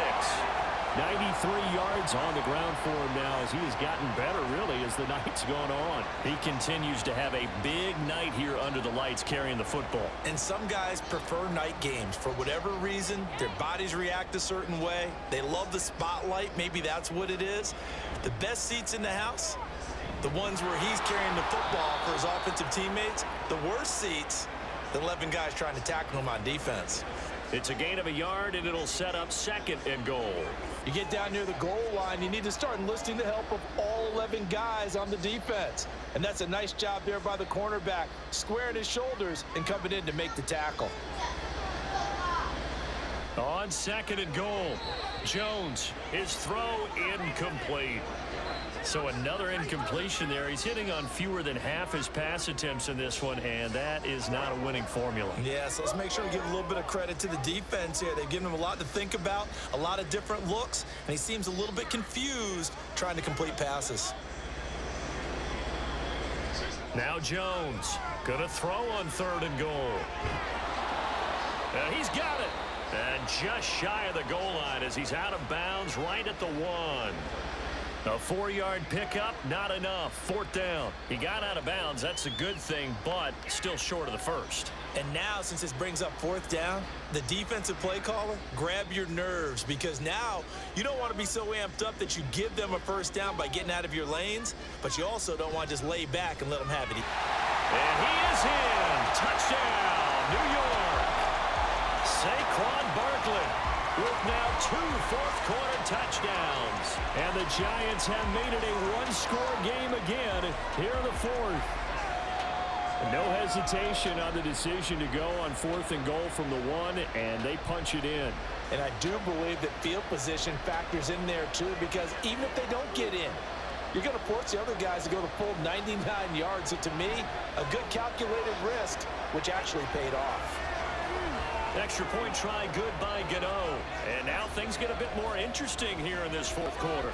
93 yards on the ground for him now as he has gotten better, really, as the night's gone on. He continues to have a big night here under the lights carrying the football. And some guys prefer night games. For whatever reason, their bodies react a certain way. They love the spotlight. Maybe that's what it is. The best seats in the house, the ones where he's carrying the football for his offensive teammates. The worst seats, the 11 guys trying to tackle him on defense. It's a gain of a yard, and it'll set up 2nd and goal. You get down near the goal line, you need to start enlisting the help of all 11 guys on the defense. And that's a nice job there by the cornerback, squaring his shoulders and coming in to make the tackle. On 2nd and goal, Jones, his throw incomplete. So another incompletion there. He's hitting on fewer than half his pass attempts in this one, and that is not a winning formula. Yeah, so let's make sure we give a little bit of credit to the defense here. They've given him a lot to think about, a lot of different looks, and he seems a little bit confused trying to complete passes. Now Jones going to throw on 3rd and goal. And he's got it. And just shy of the goal line as he's out of bounds right at the 1. A 4-yard pickup, not enough. 4th down. He got out of bounds. That's a good thing, but still short of the 1st. And now, since this brings up 4th down, the defensive play caller, grab your nerves, because now you don't want to be so amped up that you give them a 1st down by getting out of your lanes, but you also don't want to just lay back and let them have it. And he is in. Touchdown, New York. Saquon Barkley with now 2 fourth-quarter touchdowns. And the Giants have made it a 1-score game again here in the 4th. No hesitation on the decision to go on 4th and goal from the 1, and they punch it in. And I do believe that field position factors in there, too, because even if they don't get in, you're going to force the other guys to go the full 99 yards. So, to me, a good calculated risk, which actually paid off. Extra point try good by Gano. And now things get a bit more interesting here in this 4th quarter.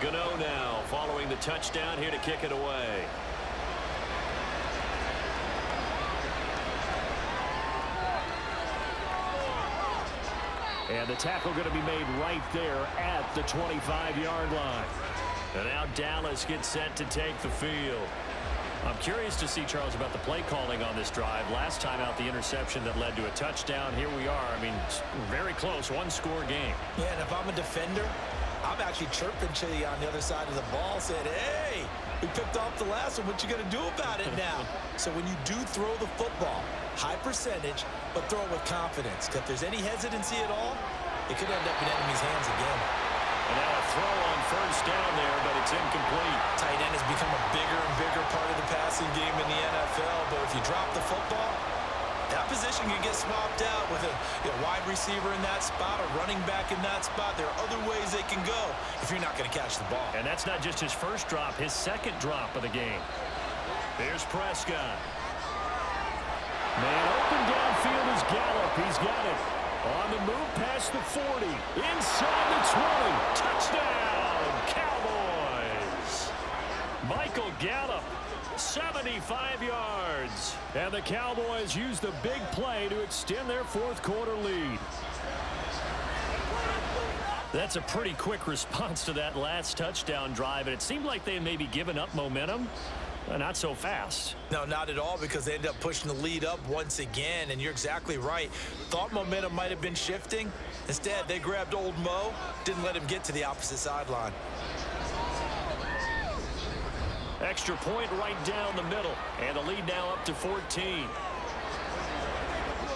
Gano now following the touchdown here to kick it away. And the tackle going to be made right there at the 25-yard line. And now Dallas gets set to take the field. I'm curious to see, Charles, about the play calling on this drive. Last time out, the interception that led to a touchdown. Here we are. I mean, very close, 1-score game. Yeah, and if I'm a defender, I'm actually chirping Chili on the other side of the ball, saying, hey, we picked off the last one. What you going to do about it now? So when you do throw the football, high percentage, but throw it with confidence. Because if there's any hesitancy at all, it could end up in enemy's hands again. And now a throw on first down there, but it's incomplete. Tight end has become a bigger and bigger part of the passing game in the NFL. But if you drop the football, that position can get swapped out with a wide receiver in that spot, a running back in that spot. There are other ways they can go if you're not going to catch the ball. And that's not just his first drop, his second drop of the game. Here's Prescott. Man open downfield is Gallup. He's got it. On the move past the 40. Inside the 20. Touchdown, Cowboys. Michael Gallup. 75 yards. And the Cowboys use the big play to extend their fourth quarter lead. That's a pretty quick response to that last touchdown drive, and it seemed like they had maybe given up momentum. Not so fast. No, not at all, because they ended up pushing the lead up once again, and you're exactly right. Thought momentum might have been shifting. Instead, they grabbed old Mo, didn't let him get to the opposite sideline. Extra point right down the middle, and the lead now up to 14.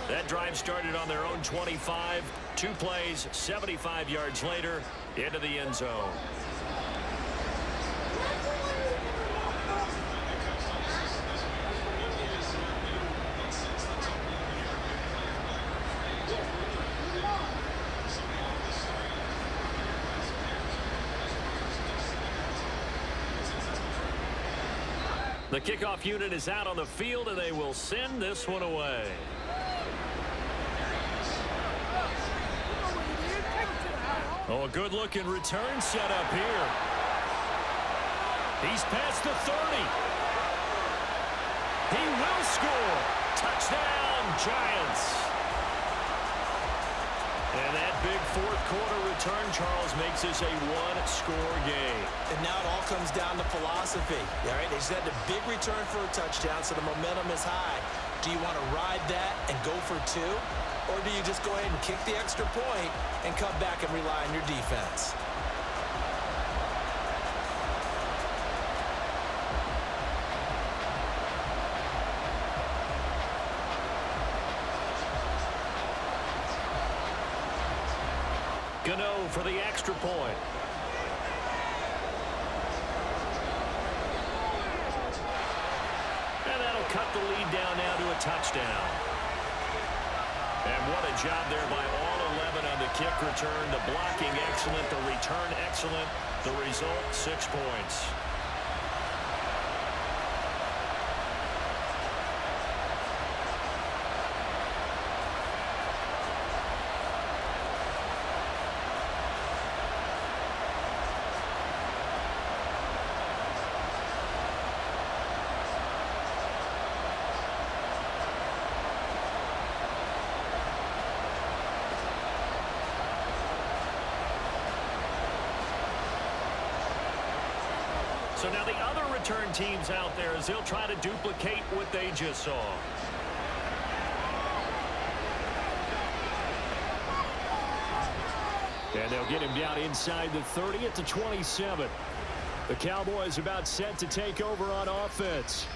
That drive started on their own 25. 2 plays, 75 yards later, into the end zone. The kickoff unit is out on the field, and they will send this one away. Oh, a good-looking return set up here. He's past the 30. He will score. Touchdown, Giants. And that big fourth quarter return, Charles, makes this a one-score game. And now it all comes down to philosophy. All right, they just had a big return for a touchdown, so the momentum is high. Do you want to ride that and go for 2? Or do you just go ahead and kick the extra point and come back and rely on your defense? Gano for the extra point. And that'll cut the lead down now to a touchdown. And what a job there by all 11 on the kick return. The blocking excellent, the return excellent. The result, 6 points. So now the other return teams out there as they'll try to duplicate what they just saw. And they'll get him down inside the 30 at the 27. The Cowboys about set to take over on offense.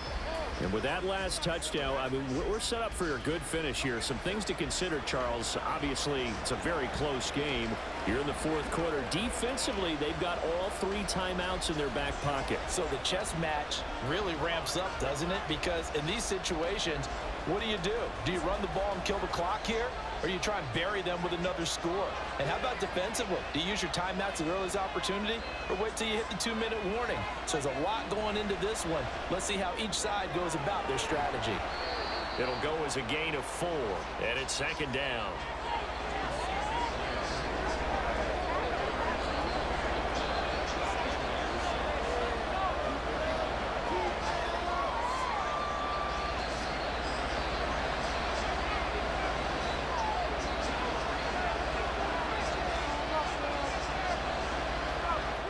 And with that last touchdown, I mean, we're set up for a good finish here. Some things to consider, Charles. Obviously, it's a very close game. Here in the fourth quarter, defensively, they've got all 3 timeouts in their back pocket. So the chess match really ramps up, doesn't it? Because in these situations, what do? Do you run the ball and kill the clock here? Or do you try and bury them with another score? And how about defensively? Do you use your timeouts at the earliest opportunity? Or wait till you hit the 2-minute warning? So there's a lot going into this one. Let's see how each side goes about their strategy. It'll go as a gain of 4, and it's second down.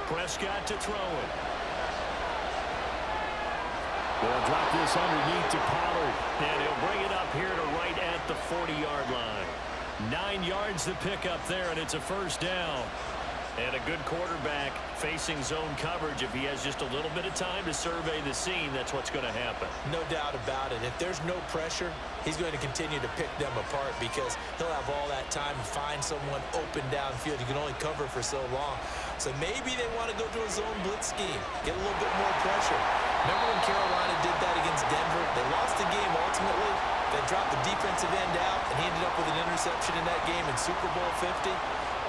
Prescott to throw it. They'll drop this underneath to Pollard, and he'll bring it up here to right at the 40-yard line. 9 yards to pick up there, and it's a first down. And a good quarterback facing zone coverage, if he has just a little bit of time to survey the scene, that's what's going to happen. No doubt about it. If there's no pressure, he's going to continue to pick them apart because he'll have all that time to find someone open downfield. You can only cover for so long. So maybe they want to go to a zone blitz scheme, get a little bit more pressure. Remember when Carolina did that against Denver? They lost the game ultimately. They dropped the defensive end out, and he ended up with an interception in that game in Super Bowl 50.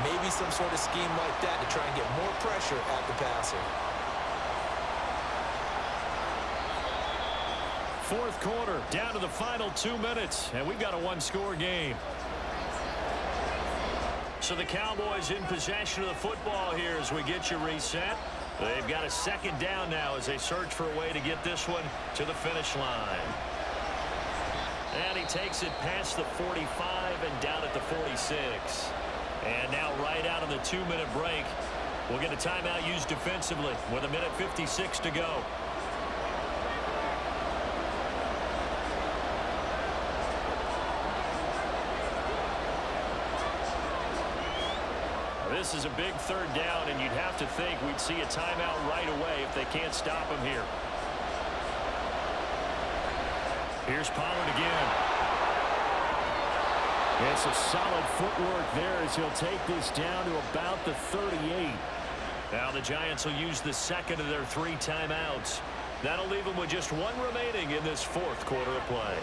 Maybe some sort of scheme like that to try and get more pressure at the passer. Fourth quarter, down to the final 2 minutes, and we've got a one-score game. So the Cowboys in possession of the football here as we get you reset. They've got a second down now as they search for a way to get this one to the finish line. And he takes it past the 45 and down at the 46. And now right out of the 2-minute break, we'll get a timeout used defensively with 1:56 to go. This is a big third down, and you'd have to think we'd see a timeout right away if they can't stop him here. Here's Pollard again. It's a solid footwork there as he'll take this down to about the 38. Now the Giants will use the second of their 3 timeouts. That'll leave them with just 1 remaining in this fourth quarter of play.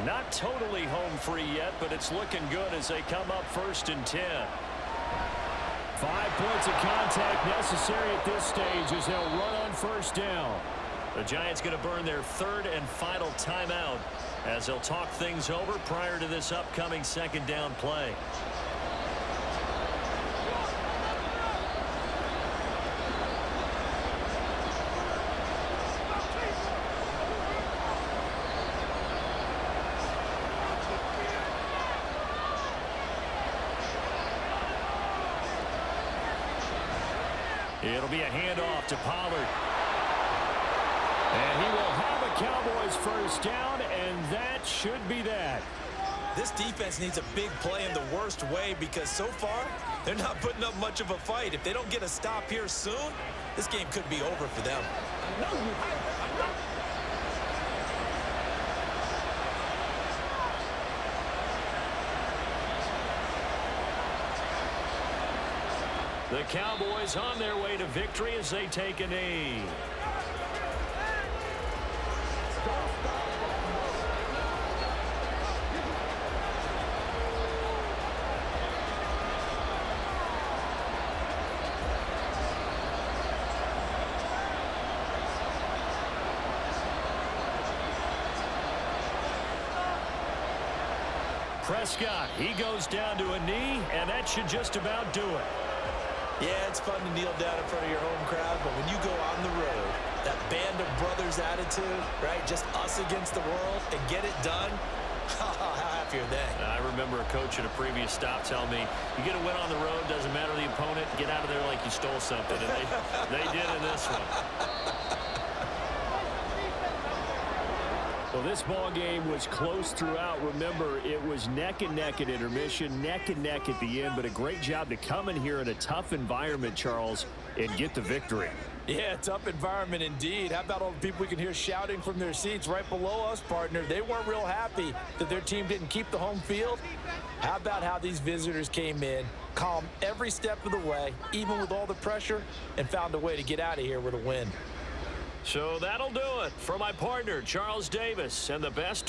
Not totally home free yet, but it's looking good as they come up 1st and 10. 5 points of contact necessary at this stage as they'll run on 1st down. The Giants going to burn their 3rd and final timeout as they'll talk things over prior to this upcoming 2nd down play. It'll be a handoff to Pollard. And he will have a Cowboys 1st down, and that should be that. This defense needs a big play in the worst way because so far, they're not putting up much of a fight. If they don't get a stop here soon, this game could be over for them. The Cowboys on their way to victory as they take a knee. Prescott, he goes down to a knee, and that should just about do it. Yeah, it's fun to kneel down in front of your home crowd, but when you go on the road, that band of brothers attitude, right, just us against the world, and get it done, how happy are they? I remember a coach at a previous stop telling me, you get a win on the road, doesn't matter the opponent, get out of there like you stole something, and they did in this one. Well, this ball game was close throughout. Remember, it was neck and neck at intermission, neck and neck at the end, but a great job to come in here in a tough environment, Charles, and get the victory. Yeah, tough environment indeed. How about all the people we can hear shouting from their seats right below us, partner? They weren't real happy that their team didn't keep the home field. How about how these visitors came in, calm every step of the way, even with all the pressure, and found a way to get out of here with a win. So that'll do it for my partner, Charles Davis, and the best